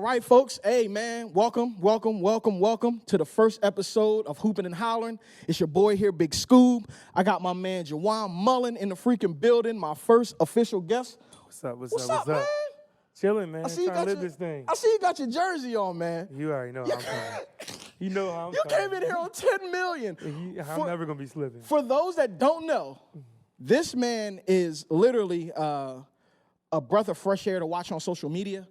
right, folks. Hey, man, welcome to the first episode of Hoopin and Hollerin. It's your boy here, Big Scoob. I got my man Juwan Mullen in the freaking building, my first official guest. What's up, man? Chilling, man. I see you Trying got to live this thing. I see you got your jersey on, man. You already know how I'm coming. You know how I'm You coming. came in here on 10 million. I'm never going to be slipping. For those that don't know, this man is literally a breath of fresh air to watch on social media.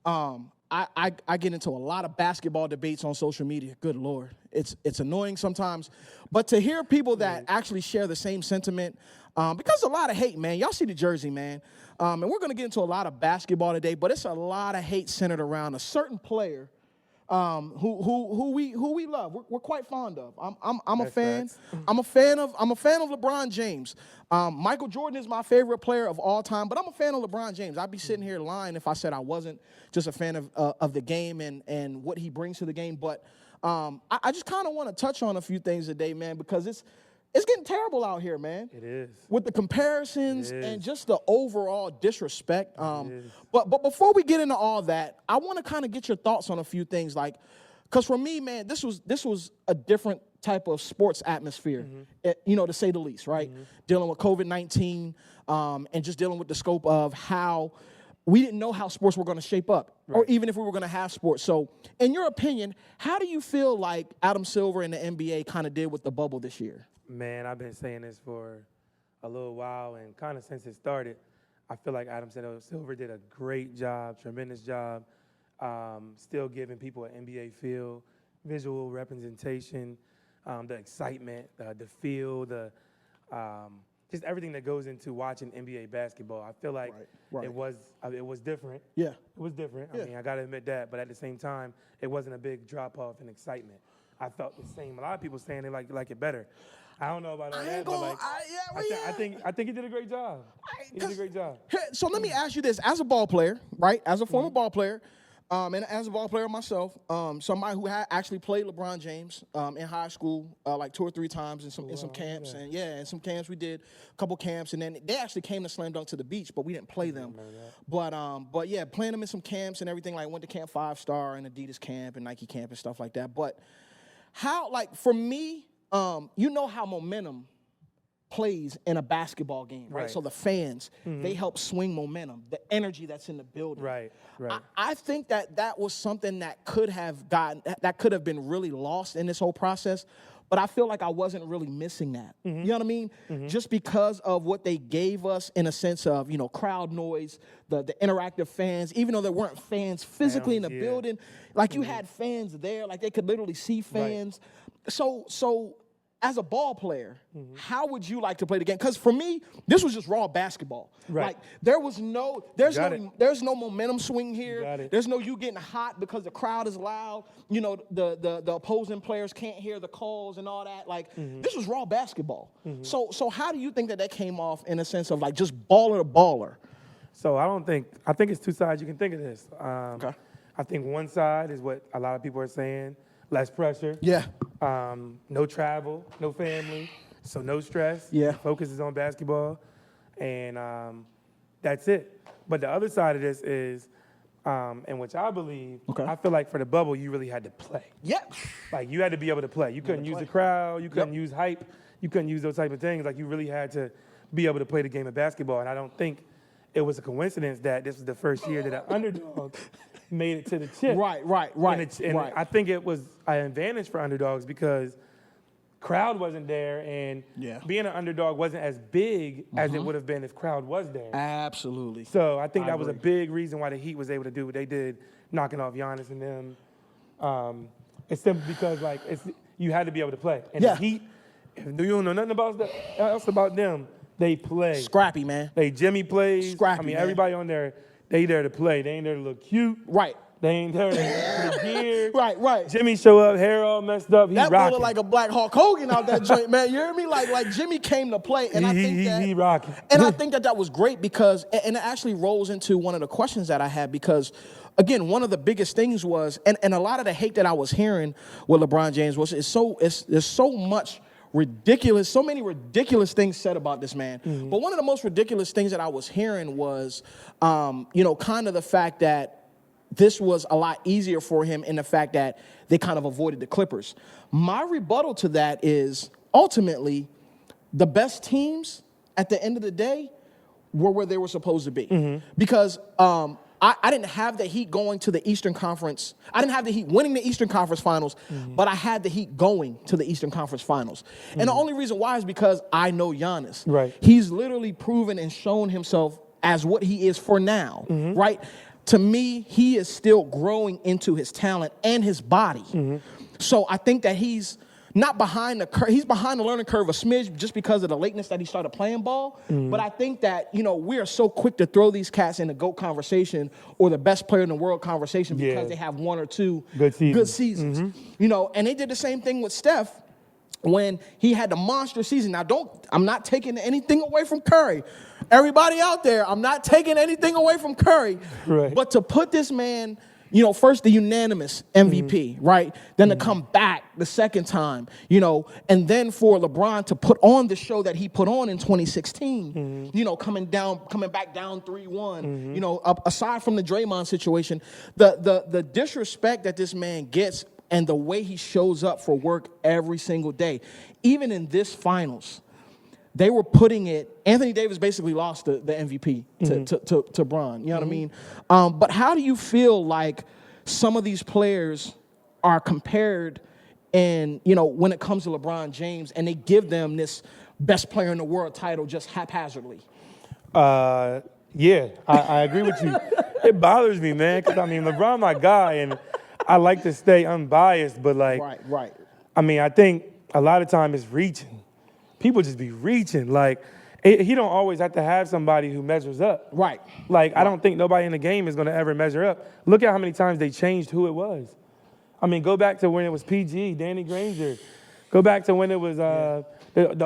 I get into a lot of basketball debates on social media. Good Lord. It's annoying sometimes. But to hear people that actually share the same sentiment, because a lot of hate, man. Y'all see the jersey, man. And we're going to get into a lot of basketball today, but it's a lot of hate centered around a certain player who we love. We're quite fond of. I'm a fan. I'm a fan of LeBron James. Michael Jordan is my favorite player of all time, but I'm a fan of LeBron James. I'd be sitting here lying if I said I wasn't just a fan of the game and what he brings to the game. But I just kind of want to touch on a few things today, man, because it's getting terrible out here, man. It is. With the comparisons and just the overall disrespect. But before we get into all that, I want to kind of get your thoughts on a few things. Like, because for me, man, this was a different type of sports atmosphere, to say the least, right? Dealing with COVID-19 and just dealing with the scope of how we didn't know how sports were going to shape up, or even if we were going to have sports. So, in your opinion, how do you feel like Adam Silver and the NBA kind of did with the bubble this year? Man, I've been saying this for a little while, and kind of since it started, I feel like Adam Silver did a great job, tremendous job, still giving people an NBA feel, visual representation, the excitement, the feel, just everything that goes into watching NBA basketball. I feel like it was different. Yeah. It was different. Yeah. I mean, I got to admit that. But at the same time, it wasn't a big drop-off in excitement. I felt the same. A lot of people saying they like it better. I don't know about all that, but I think he did a great job. He did a great job. So let me ask you this. As a ball player, right, as a former ball player, and as a ball player myself, somebody who had actually played LeBron James in high school like 2 or 3 times in some camps. Yeah. In some camps we did a couple camps, and then they actually came to Slam Dunk to the beach, but we didn't play them. But yeah, playing them in some camps and everything. Like went to Camp 5 Star and Adidas camp and Nike camp and stuff like that. But how, like, for me, you know how momentum plays in a basketball game, right? So the fans, they help swing momentum, the energy that's in the building. Right. I think that was something that could have been really lost in this whole process, but I feel like I wasn't really missing that. You know what I mean? Just because of what they gave us in a sense of, crowd noise, the interactive fans, even though there weren't fans physically in the building, like you had fans there, like they could literally see fans. So as a ball player, how would you like to play the game? Because for me, this was just raw basketball. Like there's no momentum swing here. There's no you getting hot because the crowd is loud. The opposing players can't hear the calls and all that. Like this was raw basketball. So how do you think that came off in a sense of like just baller to baller? So I think it's 2 sides you can think of this. I think one side is what a lot of people are saying. Less pressure. Yeah. No travel, no family, so no stress. Yeah. Focus is on basketball, and that's it. But the other side of this is, and which I believe, I feel like for the bubble, you really had to play. Yeah. Like you had to be able to play. You couldn't use the crowd. You couldn't use hype. You couldn't use those type of things. Like you really had to be able to play the game of basketball. And I don't think it was a coincidence that this was the first year that an underdog made it to the chip. Right. And I think it was an advantage for underdogs because crowd wasn't there, and being an underdog wasn't as big as it would have been if crowd was there. Absolutely. So I think that was a big reason why the Heat was able to do what they did, knocking off Giannis and them. It's simply because you had to be able to play. And the Heat, if you don't know nothing else about them, they play. Scrappy, man. Jimmy plays. Scrappy, man. Everybody on there, they there to play. They ain't there to look cute. Right. They ain't there to the gear. Right. Jimmy show up, hair all messed up. He rocking. That look like a black Hulk Hogan out that joint, man. You hear me? Like Jimmy came to play, and I think he rocking. And I think that was great because, and it actually rolls into one of the questions that I had because, again, one of the biggest things was, and a lot of the hate that I was hearing with LeBron James was, there's so much ridiculous, so many ridiculous things said about this man. But one of the most ridiculous things that I was hearing was, kind of the fact that this was a lot easier for him in the fact that they kind of avoided the Clippers. My rebuttal to that is ultimately the best teams at the end of the day were where they were supposed to be. Because I didn't have the Heat going to the Eastern Conference. I didn't have the Heat winning the Eastern Conference Finals, but I had the Heat going to the Eastern Conference Finals. And the only reason why is because I know Giannis. Right. He's literally proven and shown himself as what he is for now, right? To me, he is still growing into his talent and his body. So I think that he's not behind the curve. He's behind the learning curve a smidge just because of the lateness that he started playing ball. But I think that, we are so quick to throw these cats in the GOAT conversation or the best player in the world conversation because they have one or two good seasons. And they did the same thing with Steph when he had the monster season. Now, I'm not taking anything away from Curry. Everybody out there, I'm not taking anything away from Curry. Right. But to put this man, first the unanimous MVP, right? Then to come back the second time, and then for LeBron to put on the show that he put on in 2016, coming back down 3-1, aside from the Draymond situation, the disrespect that this man gets and the way he shows up for work every single day, even in this finals, they were putting it. Anthony Davis basically lost the MVP to Bron. You know what I mean? But how do you feel like some of these players are compared, and when it comes to LeBron James, and they give them this best player in the world title just haphazardly? Yeah, I agree with you. It bothers me, man, because LeBron my guy, and I like to stay unbiased, but right. I think a lot of time it's reaching. People just be reaching. He don't always have to have somebody who measures up. Right. I don't think nobody in the game is going to ever measure up. Look at how many times they changed who it was. Go back to when it was PG, Danny Granger. Go back to when it was the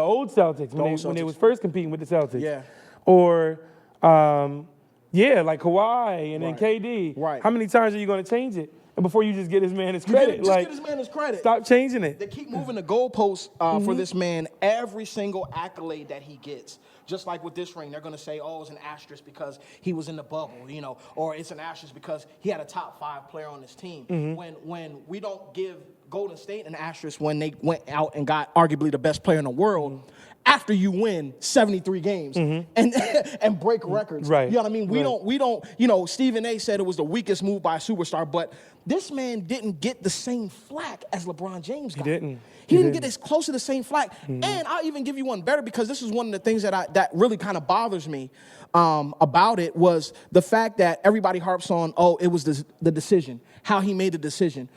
old Celtics, when they was first competing with the Celtics. Yeah. Or, like Kawhi and then KD. Right. How many times are you going to change it before you just get this man his credit? Get this man his credit. Stop changing it. They keep moving the goalposts for this man. Every single accolade that he gets, just like with this ring, they're going to say, oh, it's an asterisk because he was in the bubble, or it's an asterisk because he had a top 5 player on his team. When we don't give Golden State an asterisk when they went out and got arguably the best player in the world after you win 73 games and break records. Right. You know what I mean? We don't, Stephen A said it was the weakest move by a superstar, but this man didn't get the same flack as LeBron James got. He didn't get as close to the same flack. And I'll even give you one better, because this is one of the things that really kind of bothers me about it, was the fact that everybody harps on, it was the decision, how he made the decision.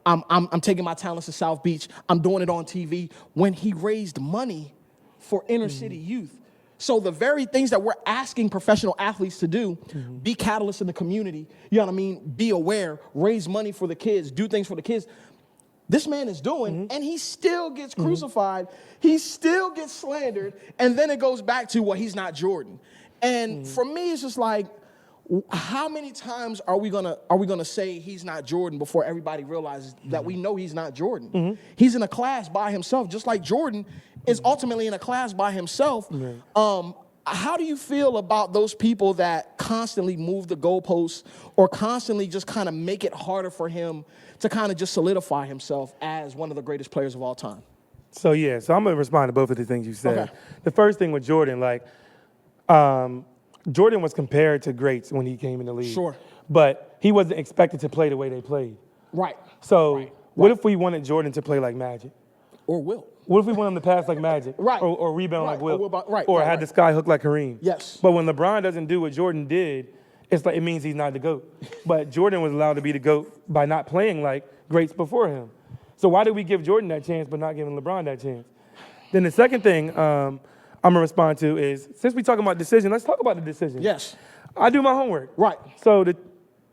I'm taking my talents to South Beach. I'm doing it on TV, when he raised money for inner city youth. So the very things that we're asking professional athletes to do, be catalysts in the community, you know what I mean? Be aware, raise money for the kids, do things for the kids. This man is doing, and he still gets crucified. He still gets slandered, and then it goes back to, he's not Jordan. And for me, it's just like, how many times are we gonna say he's not Jordan before everybody realizes that we know he's not Jordan? He's in a class by himself, just like Jordan is ultimately in a class by himself. How do you feel about those people that constantly move the goalposts or constantly just kind of make it harder for him to kind of just solidify himself as one of the greatest players of all time? So I'm going to respond to both of the things you said. Okay. The first thing with Jordan, Jordan was compared to greats when he came in the league. Sure. But he wasn't expected to play the way they played. Right. So what if we wanted Jordan to play like Magic? Or Will. What if we want him to pass like Magic? Right. Or rebound like Will? Or had the sky hook like Kareem? Yes. But when LeBron doesn't do what Jordan did, it means he's not the GOAT. But Jordan was allowed to be the GOAT by not playing like greats before him. So why did we give Jordan that chance but not giving LeBron that chance? Then the second thing I'm going to respond to is, since we're talking about decision, let's talk about the decision. Yes. I do my homework. Right. So the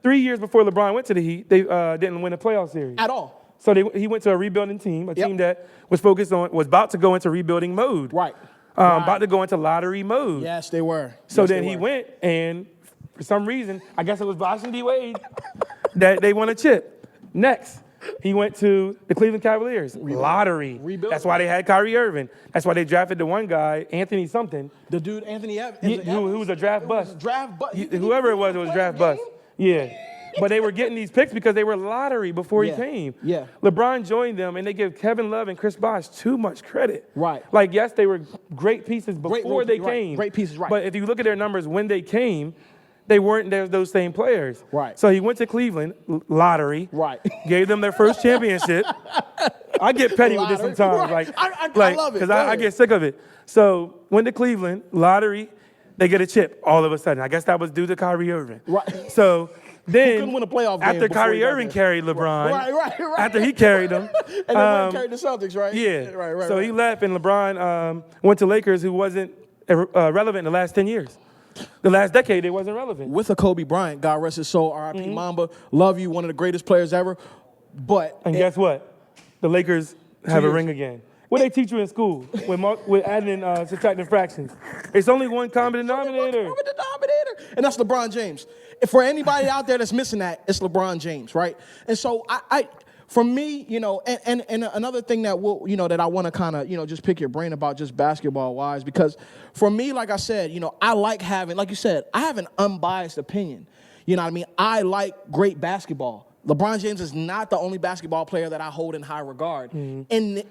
3 years before LeBron went to the Heat, they didn't win a playoff series. At all. So he went to a rebuilding team, team that was about to go into rebuilding mode. Right. About to go into lottery mode. Yes, they were. So then he went, and for some reason, I guess it was Boston D. Wade, that they won a chip. Next, he went to the Cleveland Cavaliers. Lottery. Rebuild. That's why they had Kyrie Irving. That's why they drafted the one guy, Anthony something. The dude, Anthony Evans. Who was a draft bust. Draft bust. Whoever it was draft bust. Yeah. But they were getting these picks because they were lottery before he came. Yeah. LeBron joined them, and they give Kevin Love and Chris Bosh too much credit. Right. Like, yes, they were great pieces before they came. Great pieces, right. But if you look at their numbers when they came, they weren't those same players. Right. So he went to Cleveland, lottery. Right. Gave them their first championship. I get petty with this sometimes. Right. Like, I love it. Because I get sick of it. So went to Cleveland, lottery, they get a chip all of a sudden. I guess that was due to Kyrie Irving. Right. So then couldn't win a playoff game after before Kyrie he got Irving there. carried LeBron, Right. after he carried him. And then LeBron carried the Celtics, right? Yeah. Right. So he left, and LeBron went to Lakers, who wasn't relevant in the last 10 years. The last decade, it wasn't relevant. With a Kobe Bryant, God rest his soul, R.I.P. Mamba, love you, one of the greatest players ever. But And guess what? The Lakers have a years. ring again. What they teach you in school with adding and subtracting fractions? It's only one common denominator. And that's LeBron James. If for anybody out there that's missing that, it's LeBron James, right? And so for me, you know, and another thing that that I want to kind of, just pick your brain about just basketball wise, because for me, like I said, I like having, like you said, I have an unbiased opinion. You know what I mean? I like great basketball. LeBron James is not the only basketball player that I hold in high regard in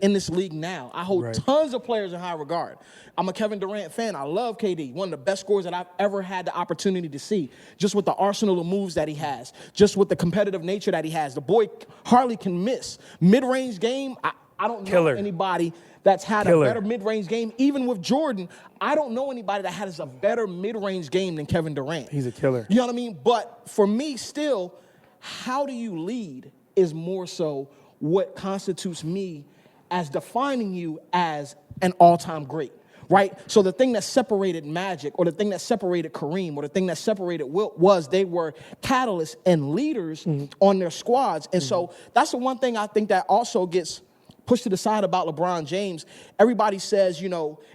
this league now. I hold tons of players in high regard. I'm a Kevin Durant fan. I love KD, one of the best scorers that I've ever had the opportunity to see, just with the arsenal of moves that he has, just with the competitive nature that he has. The boy hardly can miss. Mid-range game, I don't know anybody that's had a better mid-range game. Even with Jordan, I don't know anybody that has a better mid-range game than Kevin Durant. He's a killer. You know what I mean? But for me, still, how do you lead is more so what constitutes me as defining you as an all-time great, right? So the thing that separated Magic, or the thing that separated Kareem, or the thing that separated Wilt was they were catalysts and leaders on their squads. And so that's the one thing I think that also gets pushed to the side about LeBron James. Everybody says,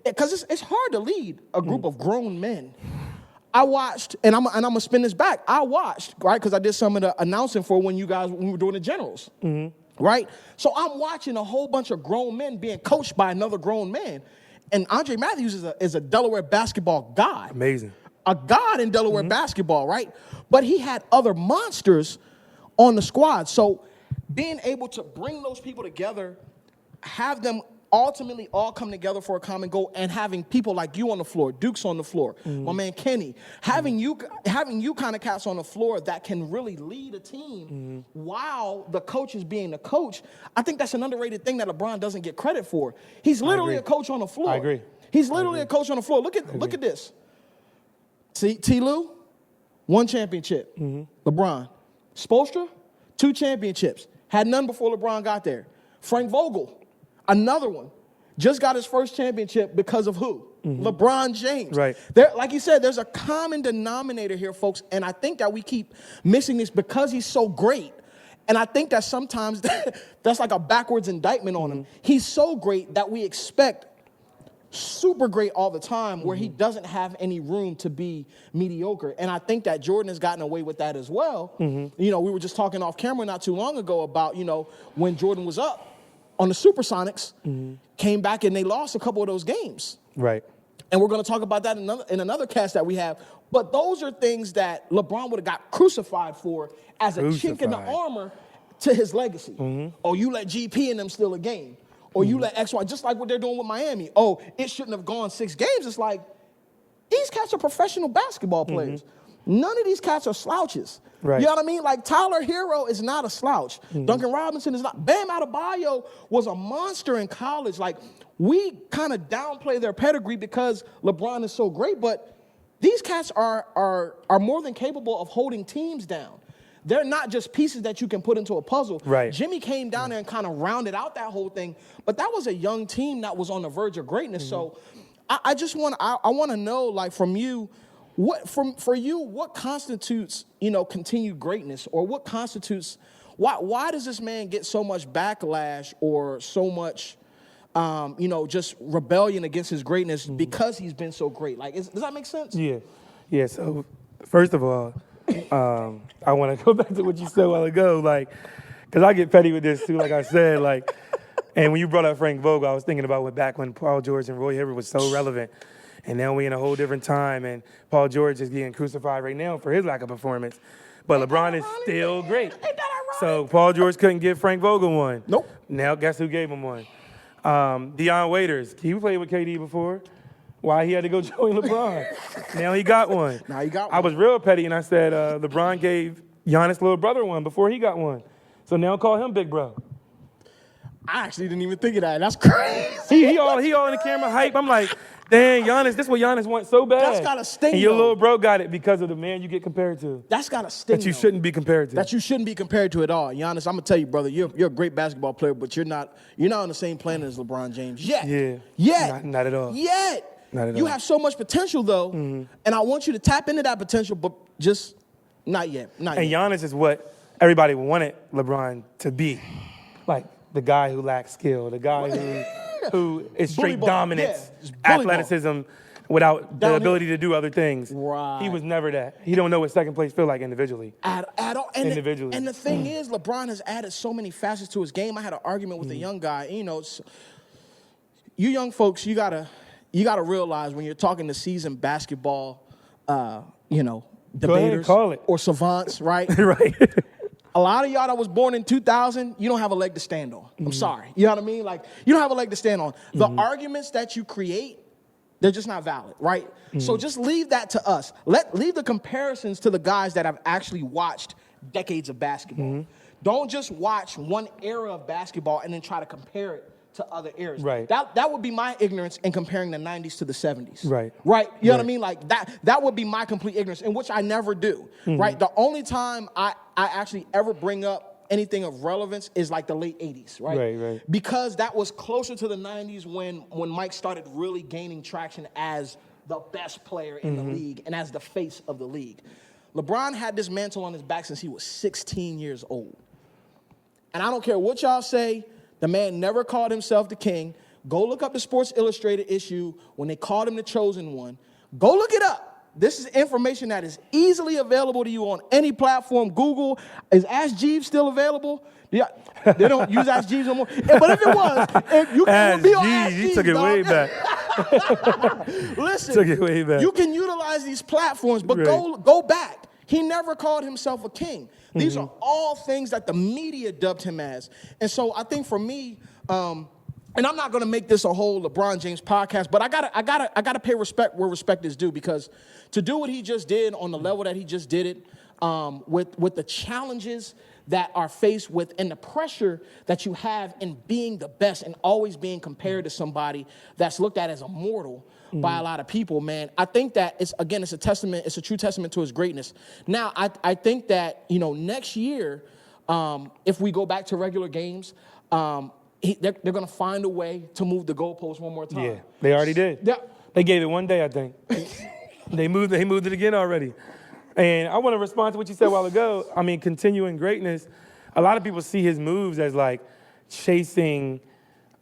because it's hard to lead a group of grown men. I watched, and I'm gonna spin this back. I watched, right, because I did some of the announcing for when we were doing the generals, right? So I'm watching a whole bunch of grown men being coached by another grown man, and Andre Matthews is a Delaware basketball god, Amazing, a god in Delaware basketball, right? But he had other monsters on the squad. So being able to bring those people together, have them ultimately all come together for a common goal, and having people like you on the floor, Duke's on the floor, my man Kenny, having you kind of cats on the floor that can really lead a team while the coach is being the coach. I think that's an underrated thing that LeBron doesn't get credit for. He's literally a coach on the floor. I agree. He's literally a coach on the floor. Look at this. See, T. Lue, 1 championship. LeBron. Spoelstra, 2 championships. Had none before LeBron got there. Frank Vogel, another one, just got his first championship because of who? LeBron James. Right. Like you said, there's a common denominator here, folks, and I think that we keep missing this because he's so great. And I think that sometimes that's like a backwards indictment on him. He's so great that we expect super great all the time, where he doesn't have any room to be mediocre. And I think that Jordan has gotten away with that as well. We were just talking off camera not too long ago about, when Jordan was up on the Supersonics, came back and they lost a couple of those games. Right. And we're going to talk about that in another cast that we have. But those are things that LeBron would have got crucified for as a chink in the armor to his legacy. Oh, you let GP and them steal a game. Or you let XY, just like what they're doing with Miami. Oh, it shouldn't have gone 6 games. It's like, these cats are professional basketball players. None of these cats are slouches. Right. You know what I mean? Like, Tyler Hero is not a slouch. Duncan Robinson is not. Bam Adebayo was a monster in college. Like, we kind of downplay their pedigree because LeBron is so great, but these cats are more than capable of holding teams down. They're not just pieces that you can put into a puzzle. Right. Jimmy came down there and kind of rounded out that whole thing, but that was a young team that was on the verge of greatness. So I just want to know, like, from you, for you, what constitutes, continued greatness, or what constitutes, why does this man get so much backlash or so much, just rebellion against his greatness because he's been so great? Like, does that make sense? Yeah. So first of all, I want to go back to what you said a while ago, like, because I get petty with this too, like I said, like, and when you brought up Frank Vogel, I was thinking about back when Paul George and Roy Hibbert was so relevant, and now we're in a whole different time, and Paul George is getting crucified right now for his lack of performance. but LeBron is still great. Ain't that ironic? So Paul George couldn't give Frank Vogel one. Nope. Now guess who gave him one? Deion Waiters. He played with KD before. Why he had to go join LeBron? Now he got one. Now he got one. I was real petty and I said LeBron gave Giannis' little brother one before he got one. So now call him Big Bro. I actually didn't even think of that. That's crazy. He all in the camera hype. I'm like, dang, Giannis, this is what Giannis wants so bad. That's gotta sting. And your little bro got it because of the man you get compared to. That's gotta sting. That you shouldn't be compared to. That you shouldn't be compared to at all. Giannis, I'm gonna tell you, brother, you're a great basketball player, but you're not on the same planet as LeBron James yet. Yeah. Yet. Not at all. Yet. Not at all. You have so much potential though, and I want you to tap into that potential, but just not yet. And Giannis is what everybody wanted LeBron to be, like the guy who lacks skill, the guy who is straight dominance, athleticism, without the ability to do other things. Right. He was never that. He don't know what second place feel like individually. At all. And individually. And the thing is, LeBron has added so many facets to his game. I had an argument with a young guy. And, you young folks, you gotta realize when you're talking to seasoned basketball, debaters or savants, right? Right. A lot of y'all that was born in 2000, you don't have a leg to stand on. I'm sorry. You know what I mean? Like, you don't have a leg to stand on. The arguments that you create, they're just not valid, right? So just leave that to us. Leave the comparisons to the guys that have actually watched decades of basketball. Don't just watch one era of basketball and then try to compare it to other eras. Right. That would be my ignorance in comparing the 90s to the 70s. Right. Right? You know what I mean? Like, that would be my complete ignorance, in which I never do, right? The only time I actually ever bring up anything of relevance is like the late 80s, right? Right. Because that was closer to the 90s when Mike started really gaining traction as the best player in the league and as the face of the league. LeBron had this mantle on his back since he was 16 years old. And I don't care what y'all say, the man never called himself the king. Go look up the Sports Illustrated issue when they called him the chosen one. Go look it up. This is information that is easily available to you on any platform. Google. Is Ask Jeeves still available? Yeah, they don't use Ask Jeeves no more. But if it was, you can be on Ask Jeeves. You took it way back. Listen, took it way back. You can utilize these platforms, but go back. He never called himself a king. These are all things that the media dubbed him as. And so I think for me, and I'm not going to make this a whole LeBron James podcast, but I gotta pay respect where respect is due, because to do what he just did on the level that he just did it, with the challenges that are faced with and the pressure that you have in being the best and always being compared to somebody that's looked at as a mortal by a lot of people, man. I think that it's a true testament to his greatness. Now, I think that, next year, if we go back to regular games, they're going to find a way to move the goalposts one more time. Yeah, they already did. Yeah. They gave it one day, I think. They moved it again already. And I want to respond to what you said a while ago. I mean, continuing greatness, a lot of people see his moves as like chasing,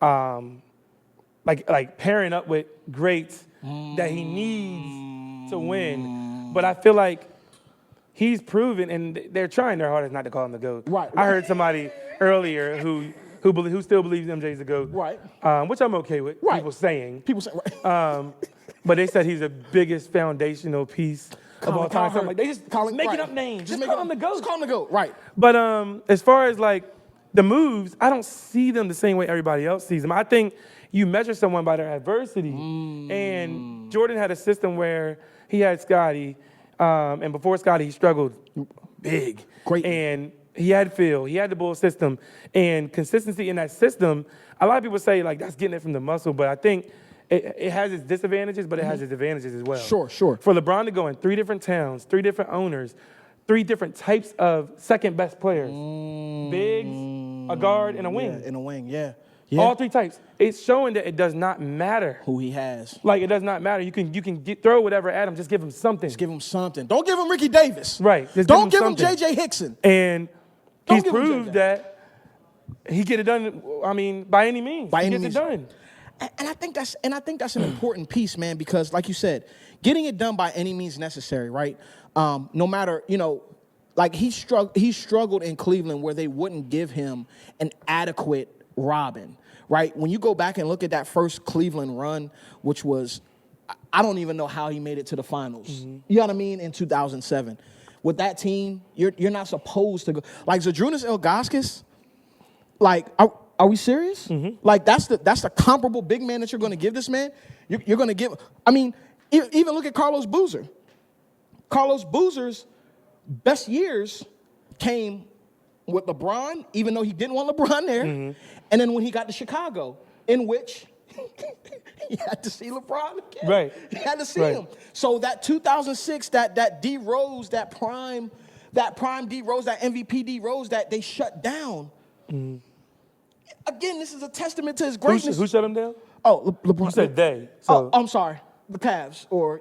like pairing up with greats that he needs to win. But I feel like he's proven, and they're trying their hardest not to call him the GOAT. Right. I heard somebody earlier who still believes MJ's the GOAT. Right. Which I'm okay with. Right. People saying. Right. But they said he's the biggest foundational piece of all time. Like, they just making up names. Just call him the GOAT. Just call him the GOAT. Right. But as far as like the moves, I don't see them the same way everybody else sees them. I think you measure someone by their adversity. And Jordan had a system where he had Scottie, and before Scottie, he struggled big. Great. And he had Phil. He had the Bull system. And consistency in that system, a lot of people say, like, that's getting it from the muscle. But I think it has its disadvantages, but it has its advantages as well. Sure. For LeBron to go in 3 different towns, 3 different owners, 3 different types of second best players, bigs, a guard, and a wing. Yeah, in a wing, yeah. All 3 types. It's showing that it does not matter who he has. Like, it does not matter. You can throw whatever at him. Just give him something. Just give him something. Don't give him Ricky Davis. Right. Don't give him J.J. Hickson. And he's proved that he get it done. I mean, by any means, he gets it done. And I think that's an important piece, man, because like you said, getting it done by any means necessary, right? No matter, like he struggled in Cleveland where they wouldn't give him an adequate Robin, right? When you go back and look at that first Cleveland run, which was, I don't even know how he made it to the finals. You know what I mean? In 2007. with that team, you're not supposed to go. Like Zydrunas Ilgauskas, like, are we serious? Mm-hmm. Like, that's the comparable big man that you're going to give this man? You're going to give – I mean, even look at Carlos Boozer. Carlos Boozer's best years came with LeBron, even though he didn't want LeBron there, and then when he got to Chicago, in which he had to see LeBron again. Right. He had to see him. So that 2006, that D Rose, that prime D Rose, that MVP D Rose that they shut down. Mm-hmm. Again, this is a testament to his greatness. Who shut him down? Oh, LeBron. You said they. So. Oh, I'm sorry. The Cavs, or,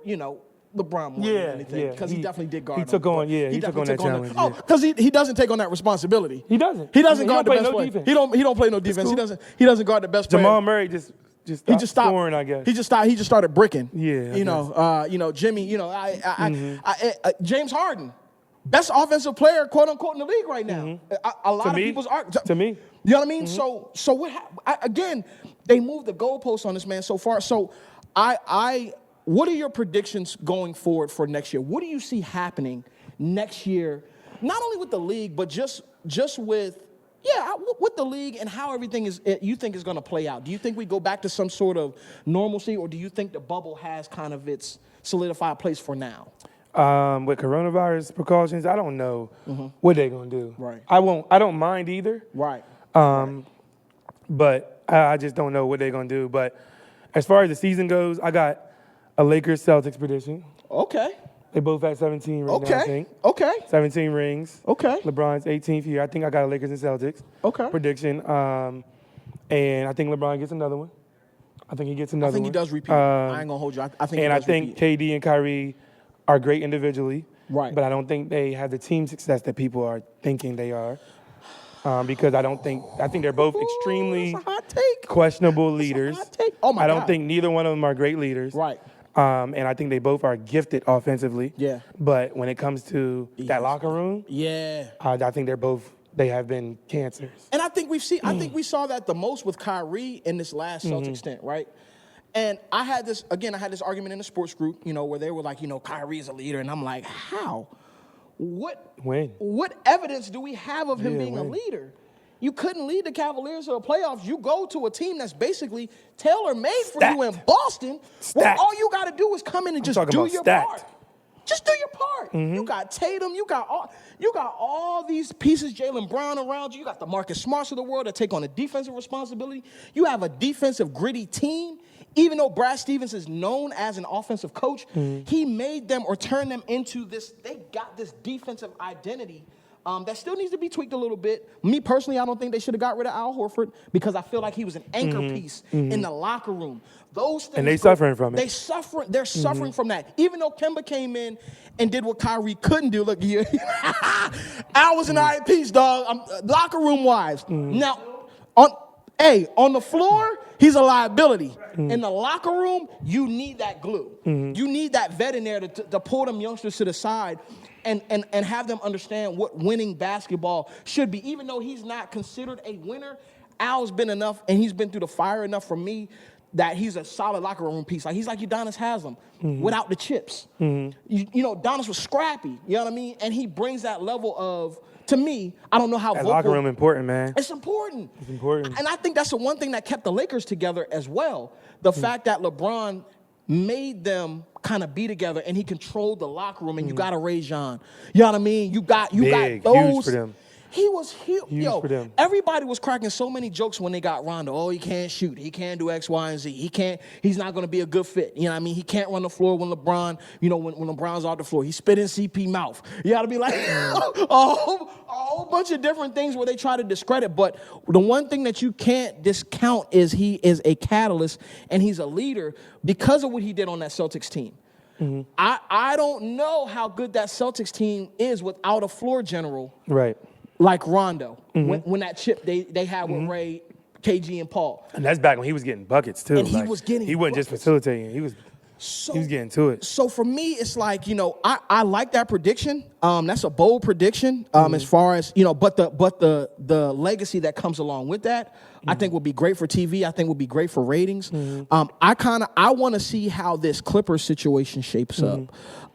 LeBron more than anything. Because he definitely did guard He took on that challenge. Oh, because he doesn't take on that responsibility. He doesn't. He doesn't guard the best player. Defense. He don't play no defense. Cool. He doesn't guard the best player. Jamal Murray just stopped scoring, I guess. He just started bricking. Yeah. Jimmy, James Harden, best offensive player, quote unquote, in the league right now. A lot of people's to me. You know what I mean? So what? Again, they moved the goalposts on this man so far. So what are your predictions going forward for next year? What do you see happening next year? Not only with the league, but just with the league and how everything you think is going to play out. Do you think we go back to some sort of normalcy, or do you think the bubble has kind of its solidified place for now? With coronavirus precautions, I don't know what they're going to do. Right. I don't mind either. Right. But I just don't know what they're going to do. But as far as the season goes, I got a Lakers-Celtics prediction. Okay. They both had 17 right now, I think. Okay. 17 rings. Okay. LeBron's 18th year. I think I got a Lakers and Celtics prediction. And I think LeBron gets another one. I think he gets another one. I think he does repeat. I ain't going to hold you. I think I think KD and Kyrie are great individually. Right. But I don't think they have the team success that people are thinking they are. Because I think they're both extremely questionable leaders. That's a hot take. Oh, my God. I don't think neither one of them are great leaders. Right. And I think they both are gifted offensively. Yeah. But when it comes to that locker room, I think they have been cancers. And I think we saw that the most with Kyrie in this last Celtics stint, right? And I had this argument in the sports group, where they were like, Kyrie is a leader, and I'm like, how? What evidence do we have of him being a leader? You couldn't lead the Cavaliers to the playoffs. You go to a team that's basically tailor-made for you in Boston. Well, all you got to do is come in and just do your part. Just do your part. You got Tatum. You got all these pieces, Jaylen Brown around you. You got the Marcus Smarts of the world that take on the defensive responsibility. You have a defensive, gritty team. Even though Brad Stevens is known as an offensive coach, he made them or turned them into this. They got this defensive identity that still needs to be tweaked a little bit. Me personally, I don't think they should have got rid of Al Horford because I feel like he was an anchor piece in the locker room. Those things, and they're suffering from it. They're suffering from that. Even though Kemba came in and did what Kyrie couldn't do. Look, Al was an eye piece, dog. Locker room wise. Now, on the floor, he's a liability. In the locker room, you need that glue. You need that vet in there to pull them youngsters to the side and have them understand what winning basketball should be. Even though he's not considered a winner, Al's been enough, and he's been through the fire enough for me that he's a solid locker room piece. Like, he's like Udonis Haslem without the chips. Udonis was scrappy, you know what I mean? And he brings that level of, to me, I don't know how vocal. Locker room important, man. It's important. It's important. And I think that's the one thing that kept the Lakers together as well. The fact that LeBron made them kind of be together, and he controlled the locker room, and you got a Ray John. You know what I mean? You got those. Huge for them. He was huge. For them. Everybody was cracking so many jokes when they got Rondo. Oh, he can't shoot. He can't do X, Y, and Z. He's not going to be a good fit. You know what I mean? He can't run the floor when LeBron, when LeBron's off the floor. He spit in CP mouth. You got to be like a whole bunch of different things where they try to discredit. But the one thing that you can't discount is he is a catalyst and he's a leader because of what he did on that Celtics team. I don't know how good that Celtics team is without a floor general. Right. Like Rondo, when that chip they had with Ray, KG, and Paul. And that's back when he was getting buckets, too. And he was getting He wasn't just facilitating. He was he was getting to it. So for me, it's like, I like that prediction. That's a bold prediction as far as, but the legacy that comes along with that, I think would be great for TV. I think would be great for ratings. I want to see how this Clippers situation shapes up.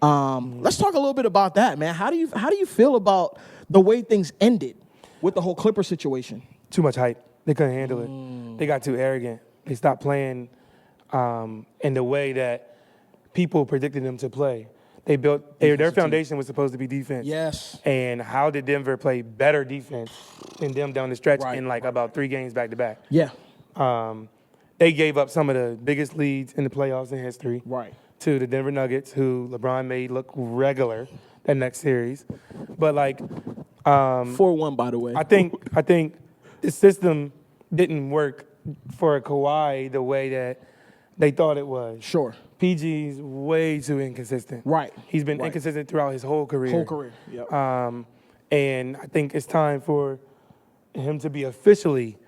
Let's talk a little bit about that, man. How do you feel about the way things ended with the whole Clippers situation? Too much hype. They couldn't handle it. They got too arrogant. They stopped playing in the way that people predicted them to play. They built their foundation was supposed to be defense. Yes. And how did Denver play better defense than them down the stretch in about 3 games back to back? Yeah. They gave up some of the biggest leads in the playoffs in history. Right. To the Denver Nuggets, who LeBron made look regular that next series. But 4-1, by the way. I think the system didn't work for Kawhi the way that they thought it was. Sure. PG's way too inconsistent. Right. He's been inconsistent throughout his whole career. Yep. And I think it's time for him to be officially,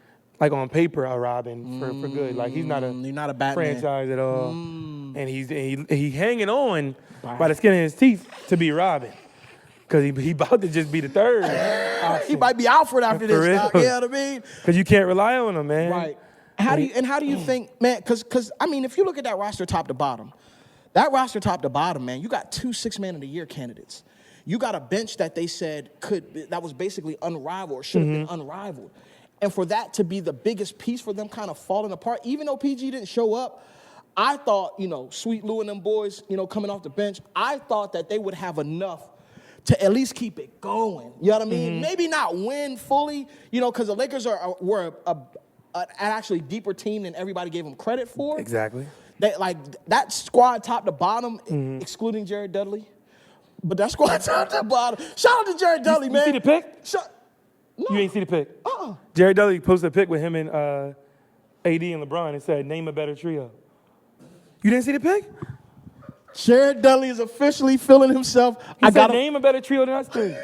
on paper, a Robin for good. He's not a Batman franchise at all. And he hanging on by the skin of his teeth to be Robin. Because he about to just be the third. He might be Alfred after this. You know what I mean? Because you can't rely on him, man. Right. How do you think, man? Because if you look at that roster top to bottom, man, you got 2 6-man of the year candidates. You got a bench that they said that was basically unrivaled or should have been unrivaled, and for that to be the biggest piece for them, kind of falling apart. Even though PG didn't show up, I thought Sweet Lou and them boys, coming off the bench, I thought that they would have enough to at least keep it going. You know what I mean? Maybe not win fully, because the Lakers were an actually deeper team than everybody gave them credit for. Exactly. That squad top to bottom, excluding Jared Dudley. But that squad top to bottom. Shout out to Jared Dudley, man. You see the pic? No. You ain't see the pic? Jared Dudley posted a pic with him and AD and LeBron and said, "Name a better trio." You didn't see the pic? Jared Dudley is officially feeling himself. He said, name a better trio than us three.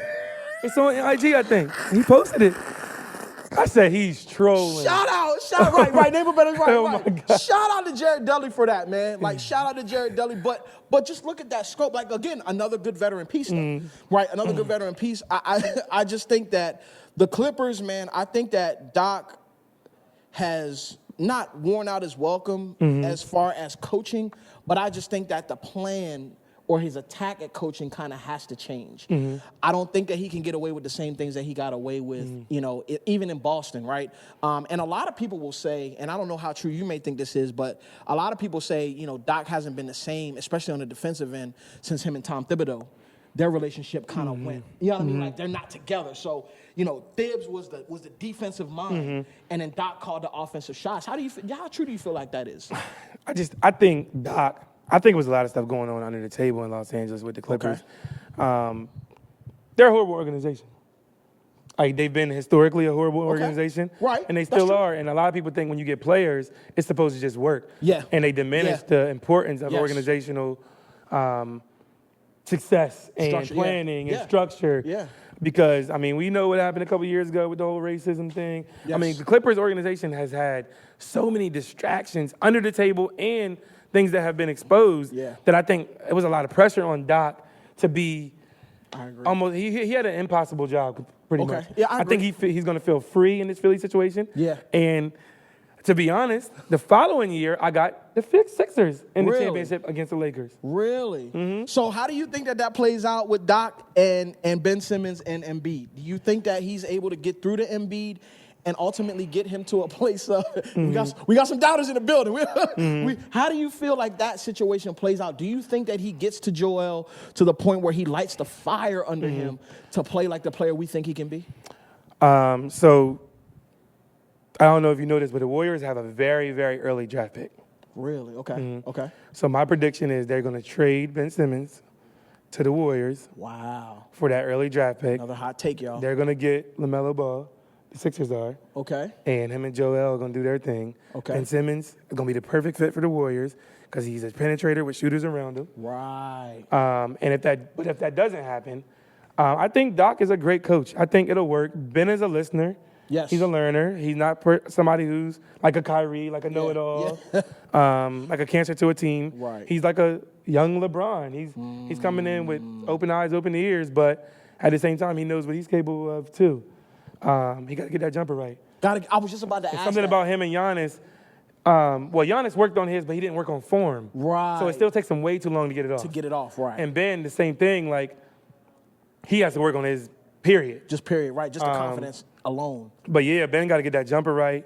It's on IG, I think. He posted it. I said he's trolling. Shout out, right, name a better, right, Oh right. my God. Shout out to Jared Dudley for that, man. Shout out to Jared Dudley, but just look at that scope. Again, another good veteran piece, though, right? Another good veteran piece. I just think that the Clippers, man, I think that Doc has not worn out his welcome as far as coaching, but I just think that the plan or his attack at coaching kind of has to change. I don't think that he can get away with the same things that he got away with, even in Boston, right? And a lot of people will say, and I don't know how true you may think this is, but a lot of people say, Doc hasn't been the same, especially on the defensive end, since him and Tom Thibodeau. Their relationship kind of went, you know what I mean? They're not together. So, Thibs was the defensive mind, and then Doc called the offensive shots. How true do you feel like that is? I think it was a lot of stuff going on under the table in Los Angeles with the Clippers. Okay. They're a horrible organization. They've been historically a horrible organization. Right. And they still are. And a lot of people think when you get players, it's supposed to just work. Yeah. And they diminish the importance of organizational success and planning and structure. Yeah. Because, we know what happened a couple years ago with the whole racism thing. Yes. The Clippers organization has had so many distractions under the table and things that have been exposed that I think it was a lot of pressure on Doc to be almost, he had an impossible job pretty much. Yeah, I think he's going to feel free in this Philly situation. Yeah. And to be honest, the following year, I got the Sixers in the championship against the Lakers. Really? So how do you think that plays out with Doc and Ben Simmons and Embiid? Do you think that he's able to get through to Embiid and ultimately get him to a place of, we got some doubters in the building. How do you feel like that situation plays out? Do you think that he gets to Joel to the point where he lights the fire under him to play like the player we think he can be? So I don't know if you know this, but the Warriors have a very, very early draft pick. Really? Okay. Okay. So my prediction is they're going to trade Ben Simmons to the Warriors. Wow. For that early draft pick. Another hot take, y'all. They're going to get LaMelo Ball. The Sixers are. Okay. And him and Joel are going to do their thing. Okay. Ben Simmons is going to be the perfect fit for the Warriors because he's a penetrator with shooters around him. Right. And if that doesn't happen, I think Doc is a great coach. I think it'll work. Ben is a listener. Yes. He's a learner. He's not somebody who's like a Kyrie, like a know-it-all, like a cancer to a team. Right. He's like a young LeBron. He's coming in with open eyes, open ears, but at the same time, he knows what he's capable of too. He got to get that jumper right. I was just about to ask something about him and Giannis. Giannis worked on his, but he didn't work on form. Right. So it still takes him way too long to get it off. Right. And Ben, the same thing. Like, he has to work on his period. Just period, right? Just the confidence alone. But yeah, Ben got to get that jumper right.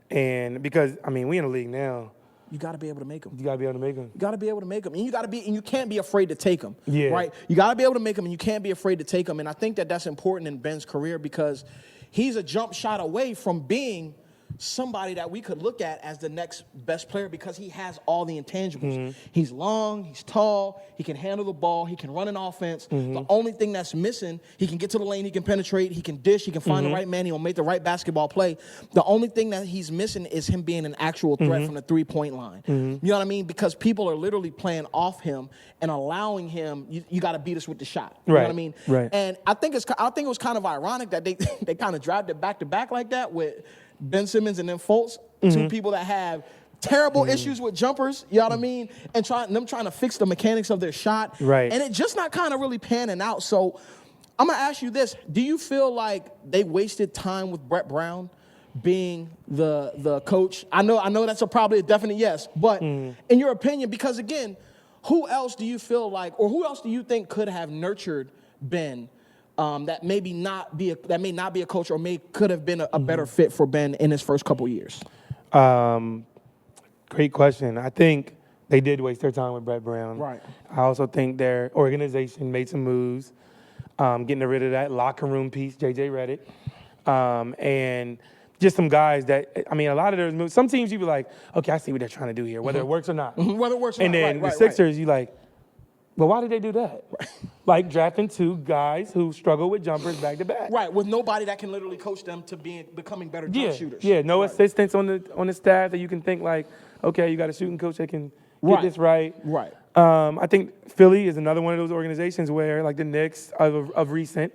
And because, we in the league now. You got to be able to make them. You got to be able to make them. You got to be able to make them. And you can't be afraid to take them. Yeah. Right? You got to be able to make them, and you can't be afraid to take them. And I think that that's important in Ben's career because he's a jump shot away from being somebody that we could look at as the next best player because he has all the intangibles. He's long, he's tall, he can handle the ball, he can run an offense. The only thing that's missing, he can get to the lane, he can penetrate, he can dish, he can find the right man, he'll make the right basketball play. The only thing that he's missing is him being an actual threat from the three-point line. You know what I mean? Because people are literally playing off him and allowing him, you got to beat us with the shot. You know what I mean? Right. And I think it was kind of ironic that they kind of dragged it back-to-back like that with Ben Simmons and then Fultz, two people that have terrible issues with jumpers, you know what I mean? And trying to fix the mechanics of their shot. Right. And it just not kind of really panning out. So I'm going to ask you this. Do you feel like they wasted time with Brett Brown being the coach? I know that's probably a definite yes. But in your opinion, because again, who else do you feel like, or who else do you think could have nurtured Ben that may not be a coach or could have been a better fit for Ben in his first couple years? Great question. I think they did waste their time with Brett Brown. Right. I also think their organization made some moves, getting rid of that locker room piece, JJ Redick, and just some guys that, a lot of those moves, some teams you be like, okay, I see what they're trying to do here, whether it works or not. Whether it works or and not. And then the Sixers, you like, well, why did they do that? Like drafting two guys who struggle with jumpers back to back. Right, with nobody that can literally coach them to becoming better jump shooters. Yeah, no assistants on the staff that you can think like, okay, you got a shooting coach that can get this right. Right. I think Philly is another one of those organizations where, like the Knicks of recent,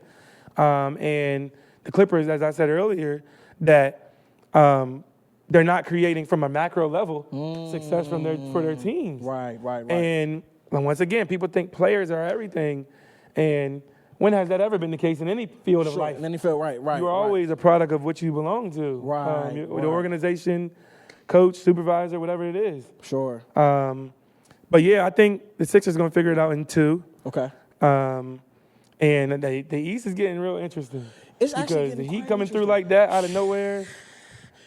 and the Clippers, as I said earlier, that they're not creating from a macro level success for their teams. Right. And once again, people think players are everything, and when has that ever been the case in any field of life? In any field, right. You're always a product of what you belong to. Right. The organization, coach, supervisor, whatever it is. Sure. But yeah, I think the Sixers are going to figure it out in 2. Okay. And the East is getting real interesting. It's actually because the Heat coming through like that out of nowhere.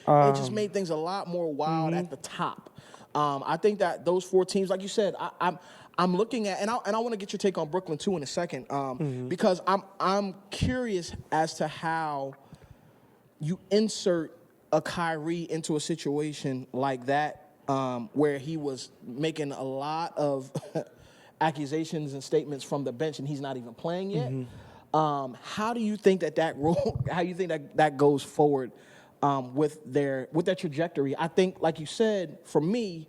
It just made things a lot more wild at the top. I think that those 4 teams, like you said, I'm looking at, and I want to get your take on Brooklyn too in a second, because I'm curious as to how you insert a Kyrie into a situation like that, where he was making a lot of accusations and statements from the bench, and he's not even playing yet. How do you think that goes forward with their trajectory? I think, like you said, for me,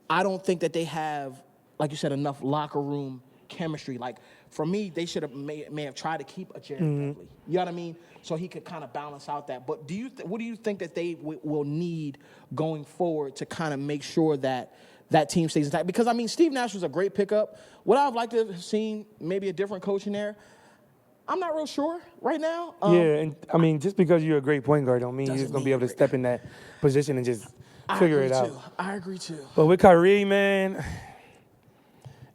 I don't think that they have, like you said, enough locker room chemistry. Like, for me, they should have may have tried to keep a Jared Dudley. You know what I mean? So he could kind of balance out that. But what do you think that they will need going forward to kind of make sure that that team stays intact? Because, Steve Nash was a great pickup. Would I have liked to have seen maybe a different coach in there? I'm not real sure right now. And just because you're a great point guard don't mean you're just going to be able to step in that position and just figure it out. I agree too. But with Kyrie, man,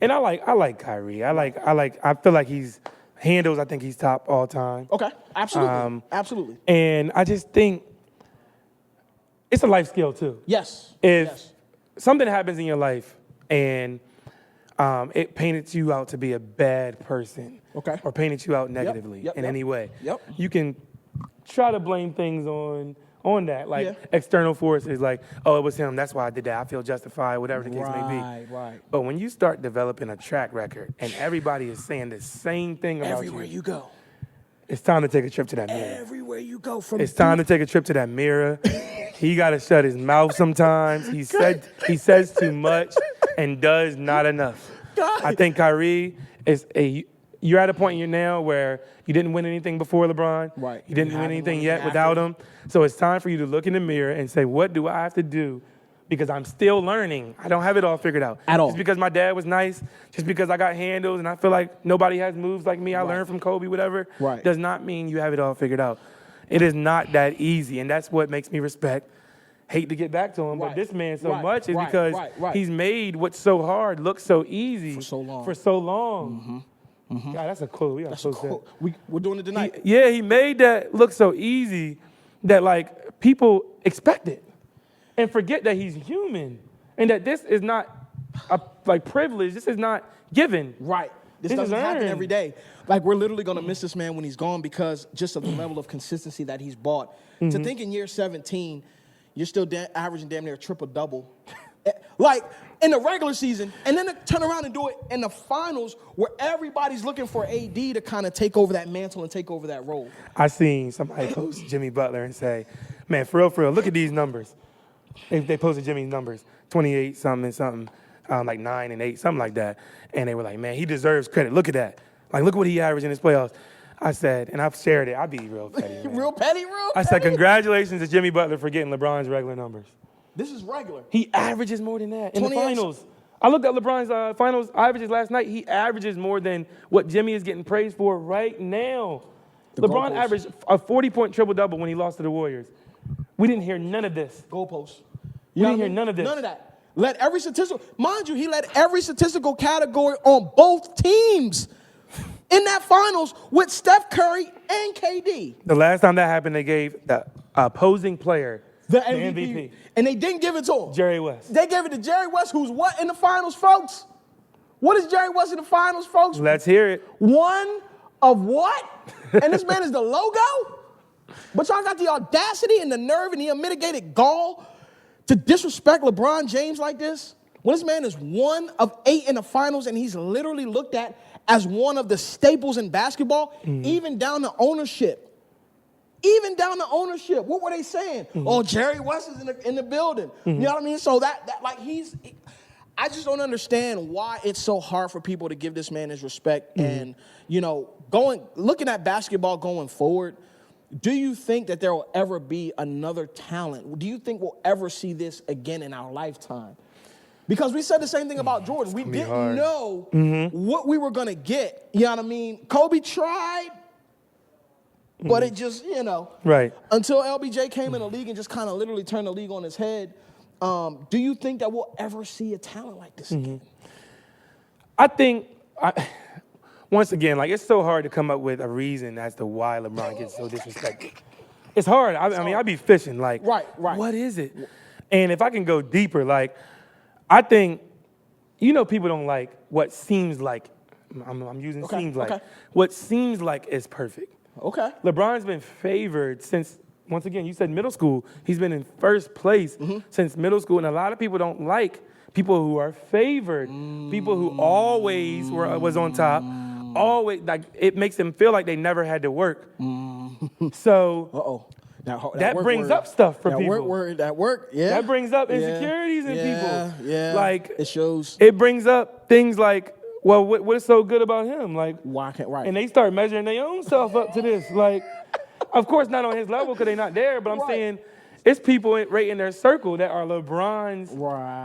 and I like Kyrie. I feel like he's handles. I think he's top all time. Okay, absolutely, absolutely. And I just think it's a life skill too. Yes. If something happens in your life and it painted you out to be a bad person, or painted you out negatively in any way, you can try to blame things on that, like external forces, like, oh, it was him, that's why I did that, I feel justified, whatever the case may be. Right. But when you start developing a track record and everybody is saying the same thing about everywhere you go, it's time to take a trip to that mirror. Everywhere you go, it's time to take a trip to that mirror. He got to shut his mouth sometimes. He says too much and does not enough. I think Kyrie is you're at a point in your now where you didn't win anything before LeBron. Right. You didn't win anything yet without him. So it's time for you to look in the mirror and say, what do I have to do? Because I'm still learning. I don't have it all figured out. At all. Just because my dad was nice, just because I got handles and I feel like nobody has moves like me, I learned from Kobe, whatever, does not mean you have it all figured out. It is not that easy, and that's what makes me hate to get back to him, but this man so much is because he's made what's so hard look so easy. For so long. God, that's a quote. We got to post that. We're doing it tonight. He made that look so easy that, like, people expect it. And forget that he's human and that this is not a privilege. This is not given. Right. This doesn't happen every day. Like, we're literally going to miss this man when he's gone because just of the level of consistency that he's brought. To think in year 17, you're still averaging damn near a triple-double. Like, in the regular season, and then to turn around and do it in the finals where everybody's looking for AD to kind of take over that mantle and take over that role. I seen somebody post Jimmy Butler and say, man, for real, look at these numbers. They posted Jimmy's numbers, 28 something, like 9 and 8, something like that. And they were like, man, he deserves credit. Look at that. Like, look what he averaged in his playoffs. I said, and I've shared it, I'd be real petty. Man. Real petty? I said, congratulations to Jimmy Butler for getting LeBron's regular numbers. This is regular. He averages more than that in the finals. I looked at LeBron's finals averages last night. He averages more than what Jimmy is getting praised for right now. LeBron averaged a 40-point triple-double when he lost to the Warriors. We didn't hear none of this. Goalposts. We didn't hear none of this. None of that. Mind you, he led every statistical category on both teams in that finals with Steph Curry and KD. The last time that happened, they gave the opposing player the MVP. And they didn't give it to him. Jerry West. They gave it to Jerry West, who's what in the finals, folks? What is Jerry West in the finals, folks? Let's hear it. One of what? And this man is the logo? But y'all got the audacity and the nerve and the unmitigated gall to disrespect LeBron James like this? When this man is 1 of 8 in the finals and he's literally looked at as one of the staples in basketball, even down to ownership. Even down to ownership. What were they saying? Oh, Jerry West is in the building. You know what I mean? So that like I just don't understand why it's so hard for people to give this man his respect. And, you know, looking at basketball going forward, do you think that there will ever be another talent? Do you think we'll ever see this again in our lifetime? Because we said the same thing about Jordan. We didn't know what we were going to get. You know what I mean? Kobe tried, but it just, you know. Right. Until LBJ came in the league and just kind of literally turned the league on its head, do you think that we'll ever see a talent like this again? I think, once again, like, it's so hard to come up with a reason as to why LeBron gets so disrespected. It's hard. I mean, I'd be fishing, like, what is it? And if I can go deeper, like, I think, you know, people don't like what seems like, I'm using seems like, what seems like is perfect. Okay. LeBron's been favored since, once again, you said middle school. He's been in first place since middle school, and a lot of people don't like people who are favored, people who always was on top, always, like, it makes them feel like they never had to work. So that brings up stuff for people. That brings up insecurities in people. Yeah, like, it shows. It brings up things like, well, what is so good about him? Like, why can't And they start measuring their own self up to this. Like, of course, not on his level because they're not there, but I'm saying it's people right in their circle that are LeBron's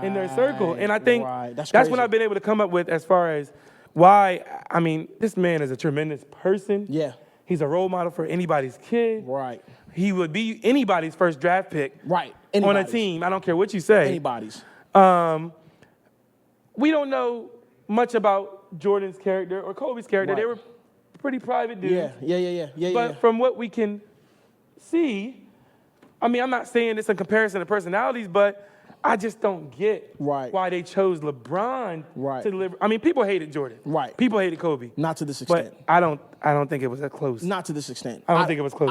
in their circle. And I think that's what I've been able to come up with as far as why, I mean, this man is a tremendous person. Yeah. He's a role model for anybody's kid. Right. He would be anybody's first draft pick. Right. On a team. I don't care what you say. Anybody's. We don't know much about Jordan's character or Kobe's character. They were pretty private dudes. Yeah. But from what we can see, I mean, I'm not saying it's a comparison of personalities, but I just don't get why they chose LeBron to deliver. I mean, people hated Jordan. Right. People hated Kobe. Not to this extent. But I don't think it was that close. Not to this extent. I don't think it was close.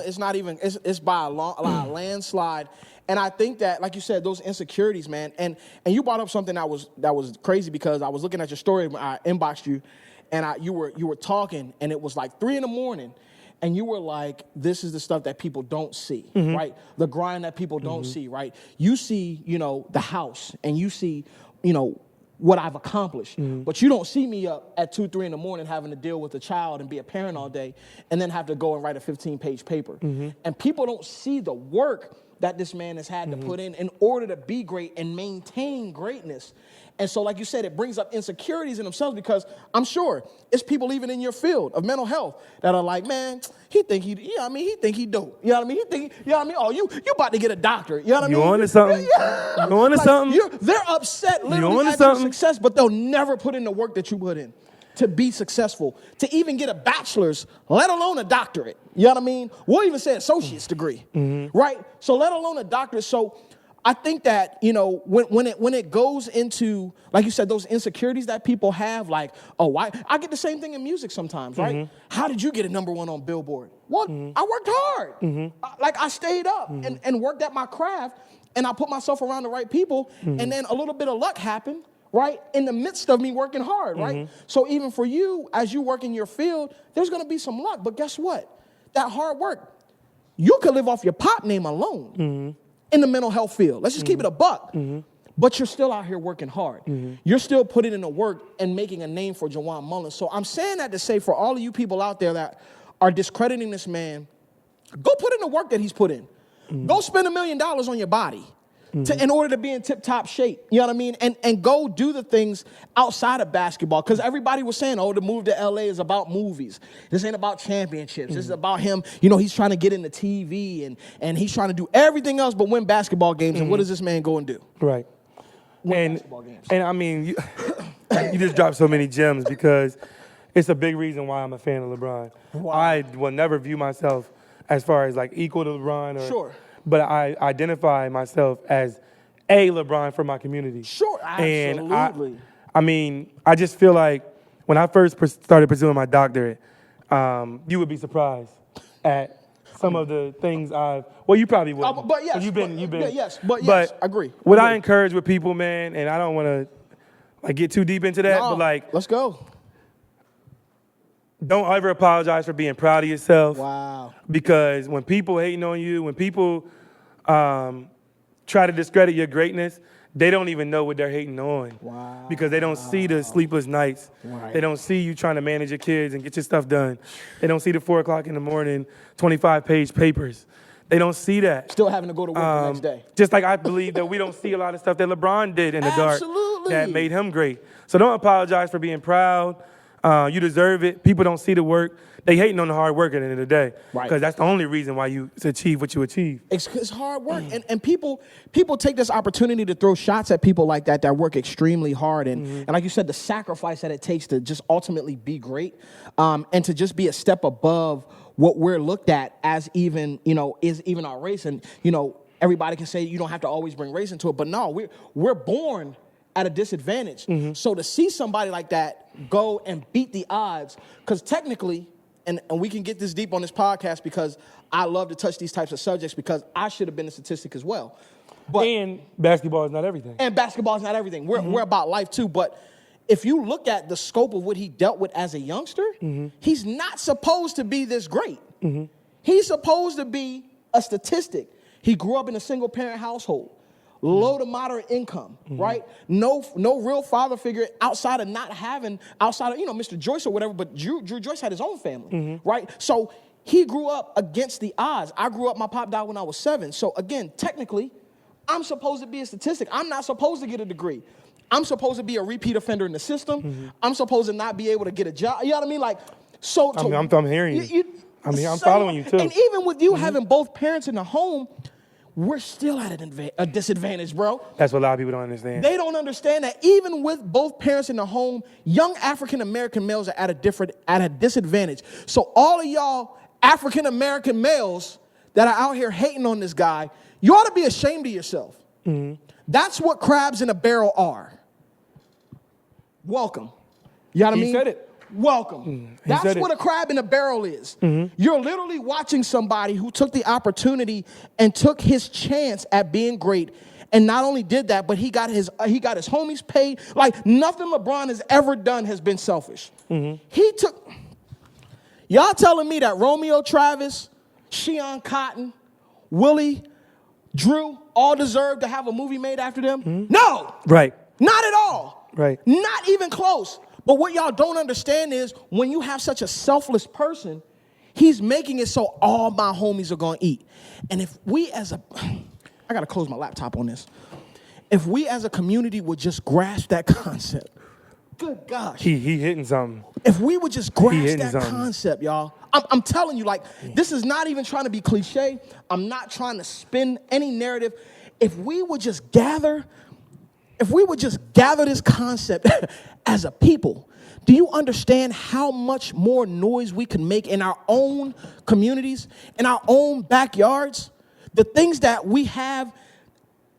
It's not even, it's by a landslide. And I think that, like you said, those insecurities, man, and you brought up something that was crazy because I was looking at your story when I inboxed you, and you were talking, and it was like 3 a.m, and you were like, this is the stuff that people don't see, right? The grind that people don't see, right? You see, you know, the house, and you see, you know, what I've accomplished. But you don't see me up at 2, 3 in the morning having to deal with a child and be a parent all day and then have to go and write a 15-page paper. And people don't see the work that this man has had to put in order to be great and maintain greatness. And so, like you said, it brings up insecurities in themselves, because I'm sure it's people even in your field of mental health that are like, man, he think he dope. You know what I mean? He think, you know what I mean? Oh, you about to get a doctorate. You know what I mean? You on to something? Yeah. You on to something? They're upset literally at your success, but they'll never put in the work that you put in to be successful, to even get a bachelor's, let alone a doctorate. You know what I mean? We'll even say associate's degree, right? So let alone a doctorate. So I think that, you know, when it goes into, like you said, those insecurities that people have, like, oh, why? I get the same thing in music sometimes, right? How did you get a #1 on Billboard? Well, I worked hard. I stayed up and worked at my craft, and I put myself around the right people, and then a little bit of luck happened, right? In the midst of me working hard, right? So even for you, as you work in your field, there's going to be some luck. But guess what? That hard work, you could live off your pop name alone in the mental health field. Let's just keep it a buck. But you're still out here working hard. You're still putting in the work and making a name for Juwan Mullins. So I'm saying that to say, for all of you people out there that are discrediting this man, go put in the work that he's put in. Go spend $1 million on your body. In order to be in tip-top shape, you know what I mean? And go do the things outside of basketball. Because everybody was saying, oh, the move to L.A. is about movies. This ain't about championships. This is about him, you know, he's trying to get into TV, and he's trying to do everything else but win basketball games. And what does this man go and do? Right. Win basketball games. And I mean, you just dropped so many gems, because it's a big reason why I'm a fan of LeBron. Wow. I will never view myself as far as like equal to LeBron. Sure. But I identify myself as a LeBron for my community. Sure, absolutely. And I just feel like when I first started pursuing my doctorate, you would be surprised at some of the things you probably would. But yes, you've been. But agree. What I encourage with people, man, and I don't want to like get too deep into that, but like, let's go. Don't ever apologize for being proud of yourself. Wow. Because when people hating on you, when people try to discredit your greatness, they don't even know what they're hating on. Wow. Because they don't see the sleepless nights. Right. They don't see you trying to manage your kids and get your stuff done. They don't see the 4 o'clock in the morning, 25-page papers. They don't see that. Still having to go to work the next day. Just like I believe that we don't see a lot of stuff that LeBron did in the dark that made him great. So don't apologize for being proud. You deserve it. People don't see the work. They hating on the hard work at the end of the day. Right. Because that's the only reason why you achieve what you achieve. It's hard work. And people take this opportunity to throw shots at people like that work extremely hard. And like you said, the sacrifice that it takes to just ultimately be great, and to just be a step above what we're looked at as even, you know, is even our race. And, you know, everybody can say you don't have to always bring race into it. But no, we're born at a disadvantage. So to see somebody like that go and beat the odds, because technically, and we can get this deep on this podcast because I love to touch these types of subjects because I should have been a statistic as well. And basketball is not everything. We're about life too. But if you look at the scope of what he dealt with as a youngster, he's not supposed to be this great. He's supposed to be a statistic. He grew up in a single-parent household. Low to moderate income, right? No real father figure outside of Mr. Joyce or whatever, but Drew Joyce had his own family, right? So he grew up against the odds. I grew up, my pop died when I was 7. So again, technically, I'm supposed to be a statistic. I'm not supposed to get a degree. I'm supposed to be a repeat offender in the system. I'm supposed to not be able to get a job. You know what I mean? Like, so I'm hearing you. I'm following you too. And even with you having both parents in the home, we're still at a disadvantage, bro. That's what a lot of people don't understand. They don't understand that even with both parents in the home, young African-American males are at a disadvantage. So all of y'all African-American males that are out here hating on this guy, you ought to be ashamed of yourself. That's what crabs in a barrel are. Welcome. You know what I mean? He said it. Welcome. That's what a crab in a barrel is. You're literally watching somebody who took the opportunity and took his chance at being great, and not only did that, but he got his homies paid. Like, nothing LeBron has ever done has been selfish. He took. Y'all telling me that Romeo Travis, Sheon Cotton, Willie, Drew all deserve to have a movie made after them? No. Right. Not at all. Right. Not even close. But what y'all don't understand is when you have such a selfless person, he's making it so all my homies are going to eat. And if we as a, I got to close my laptop on this. If we as a community would just grasp that concept, good gosh. He hitting something. If we would just grasp that concept, y'all, I'm telling you, like, this is not even trying to be cliche. I'm not trying to spin any narrative. If we would just gather this concept as a people, do you understand how much more noise we can make in our own communities, in our own backyards? The things that we have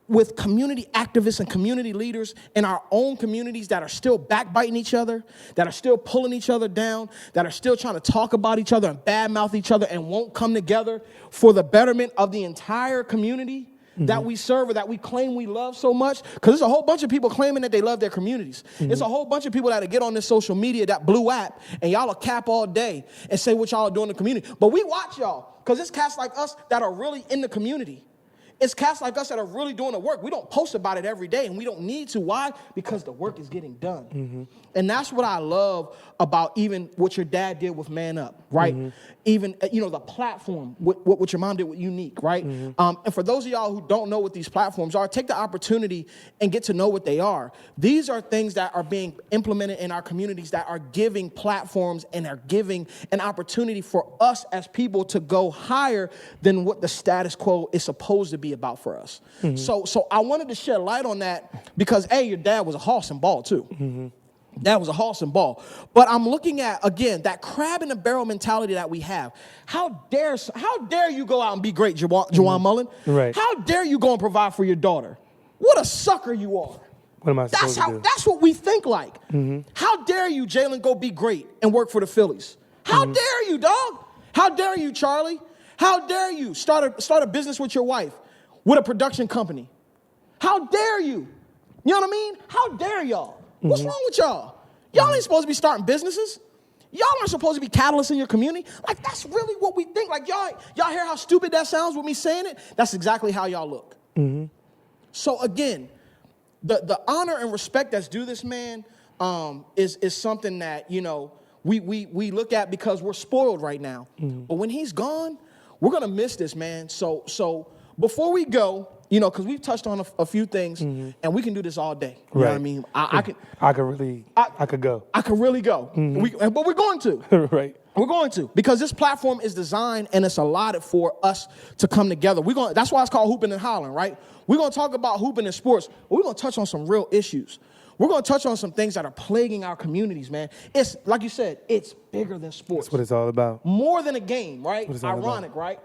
with community activists and community leaders in our own communities that are still backbiting each other, that are still pulling each other down, that are still trying to talk about each other and badmouth each other and won't come together for the betterment of the entire community that we serve or that we claim we love so much. Because there's a whole bunch of people claiming that they love their communities. It's a whole bunch of people that get on this social media, that blue app, and y'all will cap all day and say what y'all are doing in the community. But we watch y'all because it's cats like us that are really in the community. It's cats like us that are really doing the work. We don't post about it every day, and we don't need to. Why? Because the work is getting done. And that's what I love about even what your dad did with Man Up, right? Even, the platform, what your mom did with Unique, right? And for those of y'all who don't know what these platforms are, take the opportunity and get to know what they are. These are things that are being implemented in our communities that are giving platforms and are giving an opportunity for us as people to go higher than what the status quo is supposed to be about for us. So I wanted to shed light on that because, A, your dad was a hoss and ball, too. That was a hoss and ball. But I'm looking at, again, that crab in the barrel mentality that we have. How dare you go out and be great, Juwan Mullen? Right. How dare you go and provide for your daughter? What a sucker you are. What am I supposed to do? That's what we think like. How dare you, Jalen, go be great and work for the Phillies? How dare you, dog? How dare you, Charlie? How dare you start a business with your wife, with a production company? How dare you? You know what I mean? How dare y'all? What's wrong with y'all? Y'all ain't supposed to be starting businesses. Y'all aren't supposed to be catalysts in your community. Like, that's really what we think. Like, y'all hear how stupid that sounds with me saying it? That's exactly how y'all look. So, again, the honor and respect that's due this man is something that, we look at because we're spoiled right now. But when he's gone, we're going to miss this, man. So before we go, because we've touched on a few things, and we can do this all day. You know what I mean? I could go. I could really go. But we're going to. Right. We're going to, because this platform is designed and it's allotted for us to come together. That's why it's called Hoopin and Hollerin, right? We're going to talk about hooping in sports, but we're going to touch on some real issues. We're going to touch on some things that are plaguing our communities, man. It's, like you said, it's bigger than sports. That's what it's all about. More than a game, right? Ironic, right?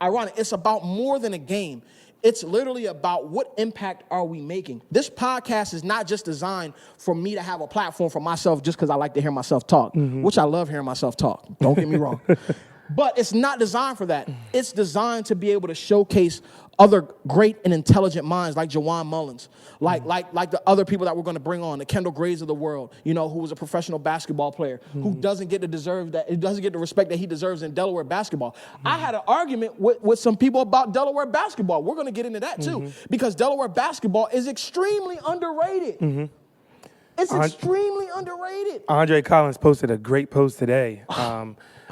Ironic. It's about more than a game. It's literally about what impact are we making. This podcast is not just designed for me to have a platform for myself just because I like to hear myself talk, which I love hearing myself talk. Don't get me wrong. But it's not designed for that. It's designed to be able to showcase other great and intelligent minds like Juwan Mullins, like the other people that we're going to bring on, the Kendall Grays of the world, who was a professional basketball player, who doesn't get the respect that he deserves in Delaware basketball. I had an argument with some people about Delaware basketball. We're going to get into that too, because Delaware basketball is extremely underrated. It's extremely underrated. Andre Collins posted a great post today,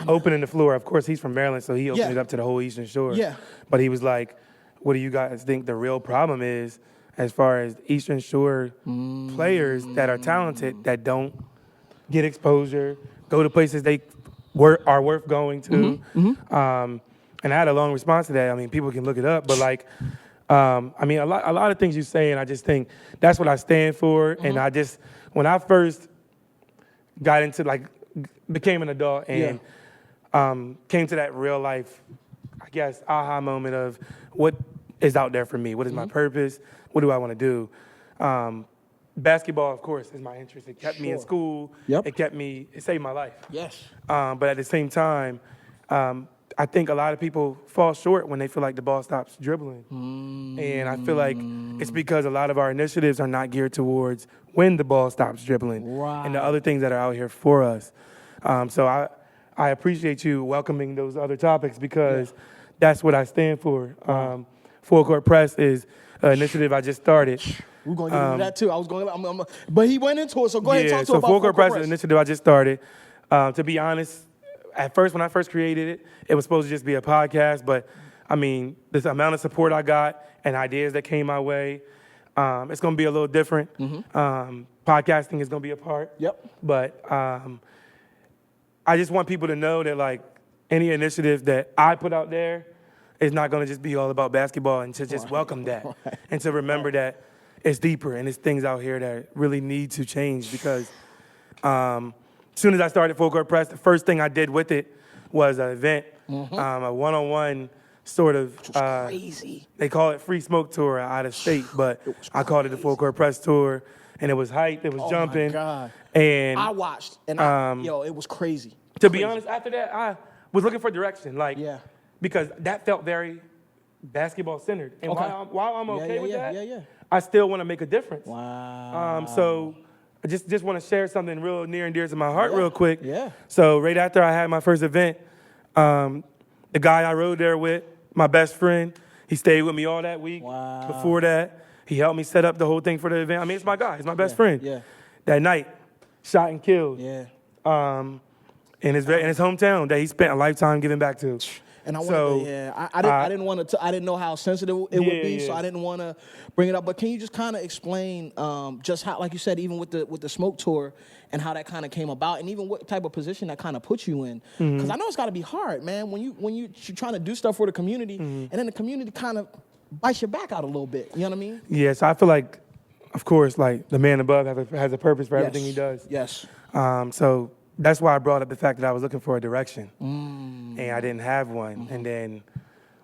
opening the floor. Of course, he's from Maryland, so he opened it up to the whole Eastern Shore. Yeah. But he was like, what do you guys think the real problem is as far as Eastern Shore players that are talented that don't get exposure, go to places they are worth going to? And I had a long response to that. I mean, people can look it up, but a lot of things you say, and I just think that's what I stand for. And when I first got into, became an adult and came to that real life, I guess, aha moment of what is out there for me. What is my purpose? What do I want to do? Basketball, of course, is my interest. It kept me in school. Yep. It saved my life. Yes. But at the same time, I think a lot of people fall short when they feel like the ball stops dribbling. And I feel like it's because a lot of our initiatives are not geared towards when the ball stops dribbling and the other things that are out here for us. So I appreciate you welcoming those other topics because that's what I stand for. Full Court Press is an initiative I just started We're going to get into that too. I was going, but he went into it. So go ahead and talk to so about Full Court Press initiative I just started. To be honest, at first when I first created it, it was supposed to just be a podcast. But I mean, this amount of support I got and ideas that came my way, it's going to be a little different. Podcasting is going to be a part. Yep. But I just want people to know that like any initiative that I put out there is not going to just be all about basketball, and to just welcome that and to remember that it's deeper and it's things out here that really need to change. Because as soon as I started Full Court Press, the first thing I did with it was an event, a one-on-one sort of, crazy. They call it Free Smoke Tour out of state, but I called it the Full Court Press Tour, and it was hype, it was jumping. My God. And I watched, and it was crazy. To be honest, after that, I was looking for direction, because that felt very basketball-centered. And while I'm okay with that, I still want to make a difference. Wow. So I just want to share something real near and dear to my heart real quick. Yeah. So right after I had my first event, the guy I rode there with, my best friend, he stayed with me all that week. Wow. Before that, he helped me set up the whole thing for the event. I mean, it's my guy. He's my best friend. Yeah. That night, shot and killed. Yeah. In his hometown that he spent a lifetime giving back to. And I didn't know how sensitive it would be, so I didn't want to bring it up. But can you just kind of explain just how, like you said, even with the smoke tour and how that kind of came about, and even what type of position that kind of puts you in? Because I know it's got to be hard, man, when you're trying to do stuff for the community, and then the community kind of bites your back out a little bit. You know what I mean? Yeah. So I feel like, of course, like the man above has a purpose for everything he does. Yes. So that's why I brought up the fact that I was looking for a direction, and I didn't have one. And then,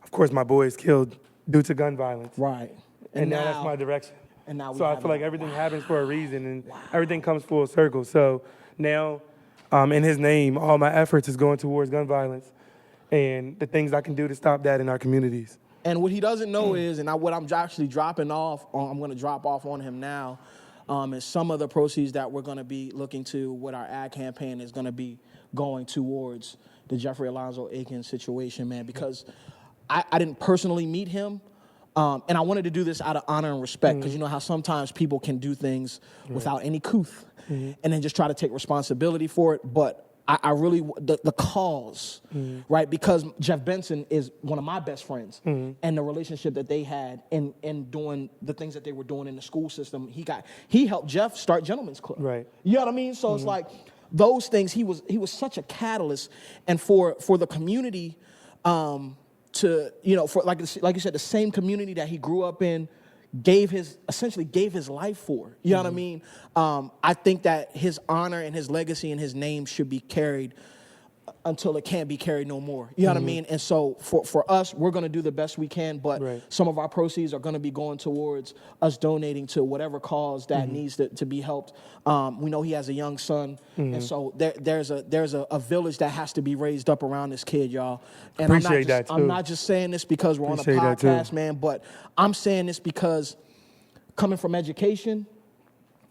of course, my boy is killed due to gun violence. Right. And now that's my direction. And now so I feel like everything happens for a reason, and everything comes full circle. So now, in his name, all my efforts is going towards gun violence and the things I can do to stop that in our communities. And what he doesn't know is, and what I'm actually dropping off, I'm going to drop off on him now, is some of the proceeds that we're going to be looking to, what our ad campaign is going to be going towards the Jeffrey Alonzo Aiken situation, man, because I didn't personally meet him, and I wanted to do this out of honor and respect, because you know how sometimes people can do things without any couth, and then just try to take responsibility for it, but I really, the cause, right? Because Jeff Benson is one of my best friends, and the relationship that they had in doing the things that they were doing in the school system, he helped Jeff start Gentlemen's Club. Right. You know what I mean? So it's like those things. He was such a catalyst, and for the community, to for like you said, the same community that he grew up in, essentially gave his life for. You know what I mean? I think that his honor and his legacy and his name should be carried until it can't be carried no more. You know what I mean? And so for us, we're going to do the best we can, but some of our proceeds are going to be going towards us donating to whatever cause that needs to be helped. We know he has a young son, and so there's a village that has to be raised up around this kid, y'all. And I'm not just saying this because we're on a podcast, man, but I'm saying this because coming from education,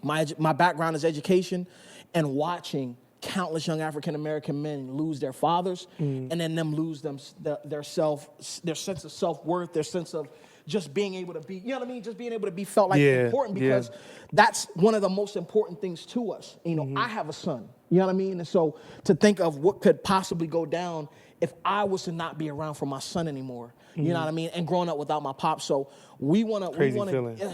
my background is education, and watching countless young African-American men lose their fathers, and then them lose their sense of self-worth, their sense of just being able to be, you know what I mean? Just being able to be felt like important, because that's one of the most important things to us. You know, I have a son, you know what I mean? And so to think of what could possibly go down if I was to not be around for my son anymore, you know what I mean? And growing up without my pop. So we want to,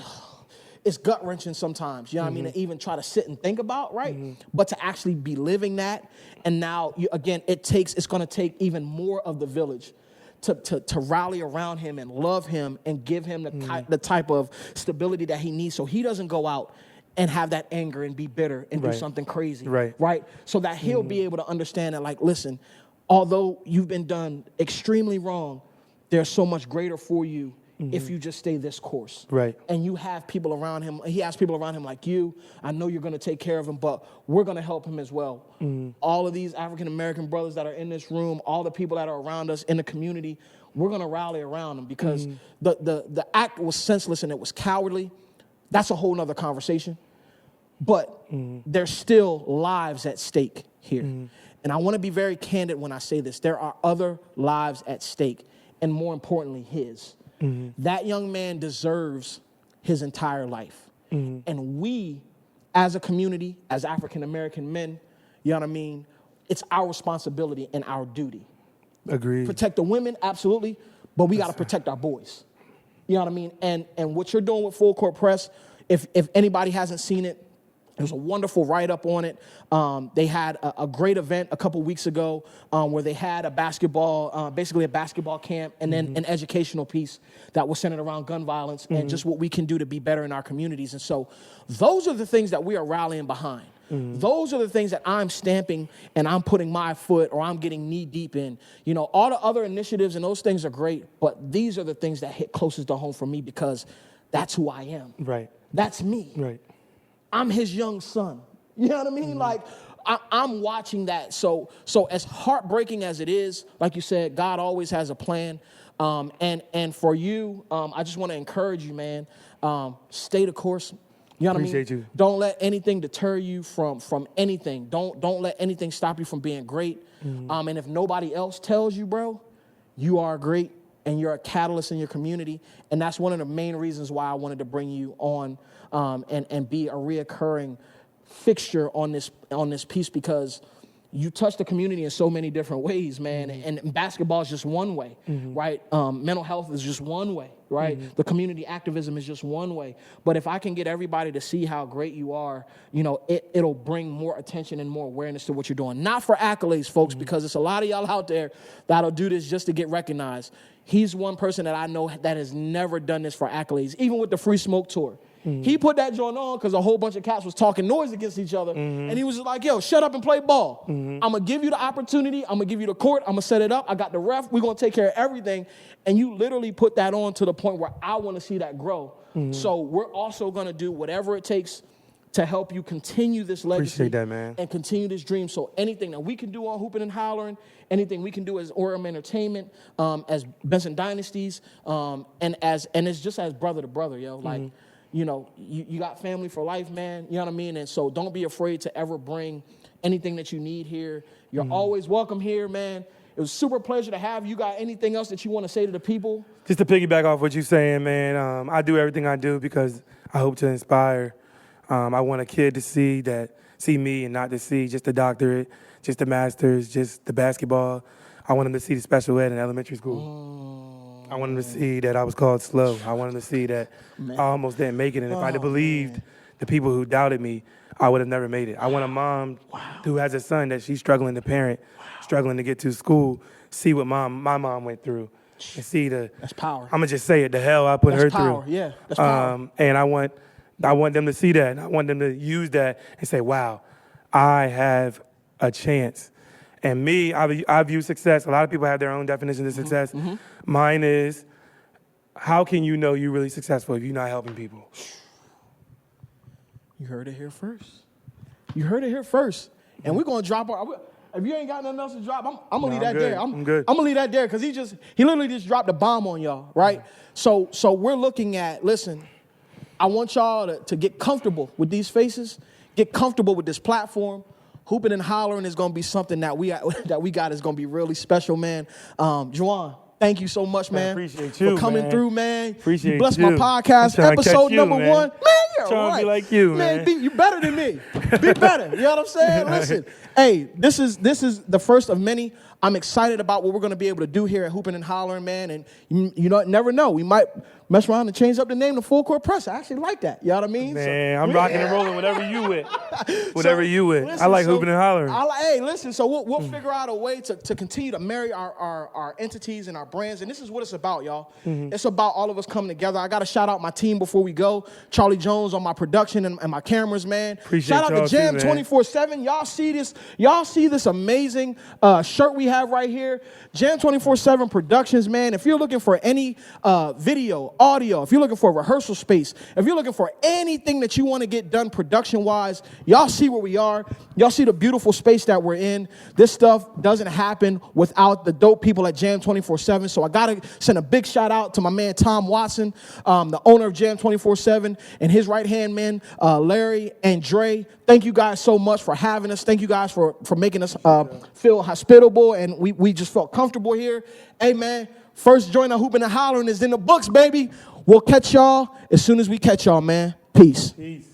it's gut-wrenching sometimes, you know what I mean, to even try to sit and think about, right? But to actually be living that, and now, it's going to take even more of the village to rally around him and love him and give him the type of stability that he needs, so he doesn't go out and have that anger and be bitter and do something crazy, right? So that he'll be able to understand that, like, listen, although you've been done extremely wrong, there's so much greater for you if you just stay this course. Right. And you have people around him. He has people around him like you. I know you're going to take care of him, but we're going to help him as well. All of these African-American brothers that are in this room, all the people that are around us in the community, we're going to rally around them, because the act was senseless and it was cowardly. That's a whole nother conversation. But there's still lives at stake here. And I want to be very candid when I say this. There are other lives at stake, and more importantly, his. That young man deserves his entire life. And we, as a community, as African-American men, you know what I mean, it's our responsibility and our duty. Agreed. Protect the women, absolutely, but we got to protect our boys. You know what I mean? And what you're doing with Full Court Press, if anybody hasn't seen it, there's a wonderful write-up on it. They had a great event a couple weeks ago where they had a basketball, basically a basketball camp, and then an educational piece that was centered around gun violence and just what we can do to be better in our communities. And so those are the things that we are rallying behind. Those are the things that I'm stamping and I'm putting my foot or I'm getting knee deep in. You know, all the other initiatives and those things are great, but these are the things that hit closest to home for me because that's who I am. Right. That's me. Right. I'm his young son. You know what I mean? Like, I'm watching that. So as heartbreaking as it is, like you said, God always has a plan. And for you, I just want to encourage you, man. Stay the course. You know what I mean? Appreciate you. Don't let anything deter you from anything. Don't let anything stop you from being great. And if nobody else tells you, bro, you are great and you're a catalyst in your community. And that's one of the main reasons why I wanted to bring you on and be a reoccurring fixture on this piece, because you touch the community in so many different ways, man. And basketball is just one way, right? Mental health is just one way, right? The community activism is just one way. But if I can get everybody to see how great you are, you know, it'll bring more attention and more awareness to what you're doing. Not for accolades, folks, because there's a lot of y'all out there that'll do this just to get recognized. He's one person that I know that has never done this for accolades, even with the Free Smoke Tour. He put that joint on because a whole bunch of cats was talking noise against each other. And he was just like, yo, shut up and play ball. I'm going to give you the opportunity. I'm going to give you the court. I'm going to set it up. I got the ref. We're going to take care of everything. And you literally put that on to the point where I want to see that grow. So we're also going to do whatever it takes to help you continue this legacy. Appreciate that, man. And continue this dream. So anything that we can do on Hoopin' and Hollerin', anything we can do as Aurum Entertainment, as Benson Dynasties, and it's just as brother to brother, yo. Like, you know, you got family for life, man. You know what I mean? And so don't be afraid to ever bring anything that you need here. You're always welcome here, man. It was a super pleasure to have you. Got anything else that you want to say to the people? Just to piggyback off what you're saying, man, I do everything I do because I hope to inspire. I want a kid to see me and not to see just the doctorate, just the master's, just the basketball. I want them to see the special ed in elementary school. I want them to see that I was called slow. I want them to see that I almost didn't make it. And if I'd have believed the people who doubted me, I would have never made it. I want a mom who has a son that she's struggling to parent, struggling to get to school, see what my mom went through, and see That's power. I'm going to just say it, the hell I put her power. through. Yeah, that's power. And I want them to see that. And I want them to use that and say, wow, I have a chance. And me, I view success. A lot of people have their own definition of success. Mine is, how can you know you're really successful if you're not helping people? You heard it here first. You heard it here first. And we're going to drop our... If you ain't got nothing else to drop, I'm going to leave that good. there. I'm good. I'm going to leave that there because he literally just dropped a bomb on y'all, right? So we're looking at, listen, I want y'all to get comfortable with these faces, get comfortable with this platform. Hoopin' and Hollerin' is going to be something that we got is going to be really special, man. Juwan, thank you so much, man. Appreciate you, for coming man. through, man. Appreciate you. Bless you. my podcast, episode number 1. Man, you're trying right. to be like you, man. You better than me. Be better. You know what I'm saying? Listen, hey, this is the first of many. I'm excited about what we're going to be able to do here at Hoopin' and Hollerin', man. And you never know. We might mess around and change up the name to Full Court Press. I actually like that. You know what I mean? Man, I'm rocking and rolling whatever you with. Whatever you with. Listen, I like Hoopin' and Hollerin'. Hey, listen, so we'll figure out a way to continue to marry our entities and our brands. And this is what it's about, y'all. It's about all of us coming together. I got to shout out my team before we go. Charlie Jones on my production and my cameras, man. Appreciate shout out to Jam 24/7. Y'all see this amazing shirt we have right here. Jam 24/7 Productions, man. If you're looking for any video, audio, if you're looking for a rehearsal space, if you're looking for anything that you want to get done production-wise, y'all see where we are. Y'all see the beautiful space that we're in. This stuff doesn't happen without the dope people at Jam 24/7. So I got to send a big shout out to my man Tom Watson, the owner of Jam 24/7, and his right-hand men, Larry and Dre. Thank you guys so much for having us. Thank you guys for making us feel hospitable, and we just felt comfortable here. Hey, man, first joint of Hoopin' and Hollerin' is in the books, baby. We'll catch y'all as soon as we catch y'all, man. Peace. Peace.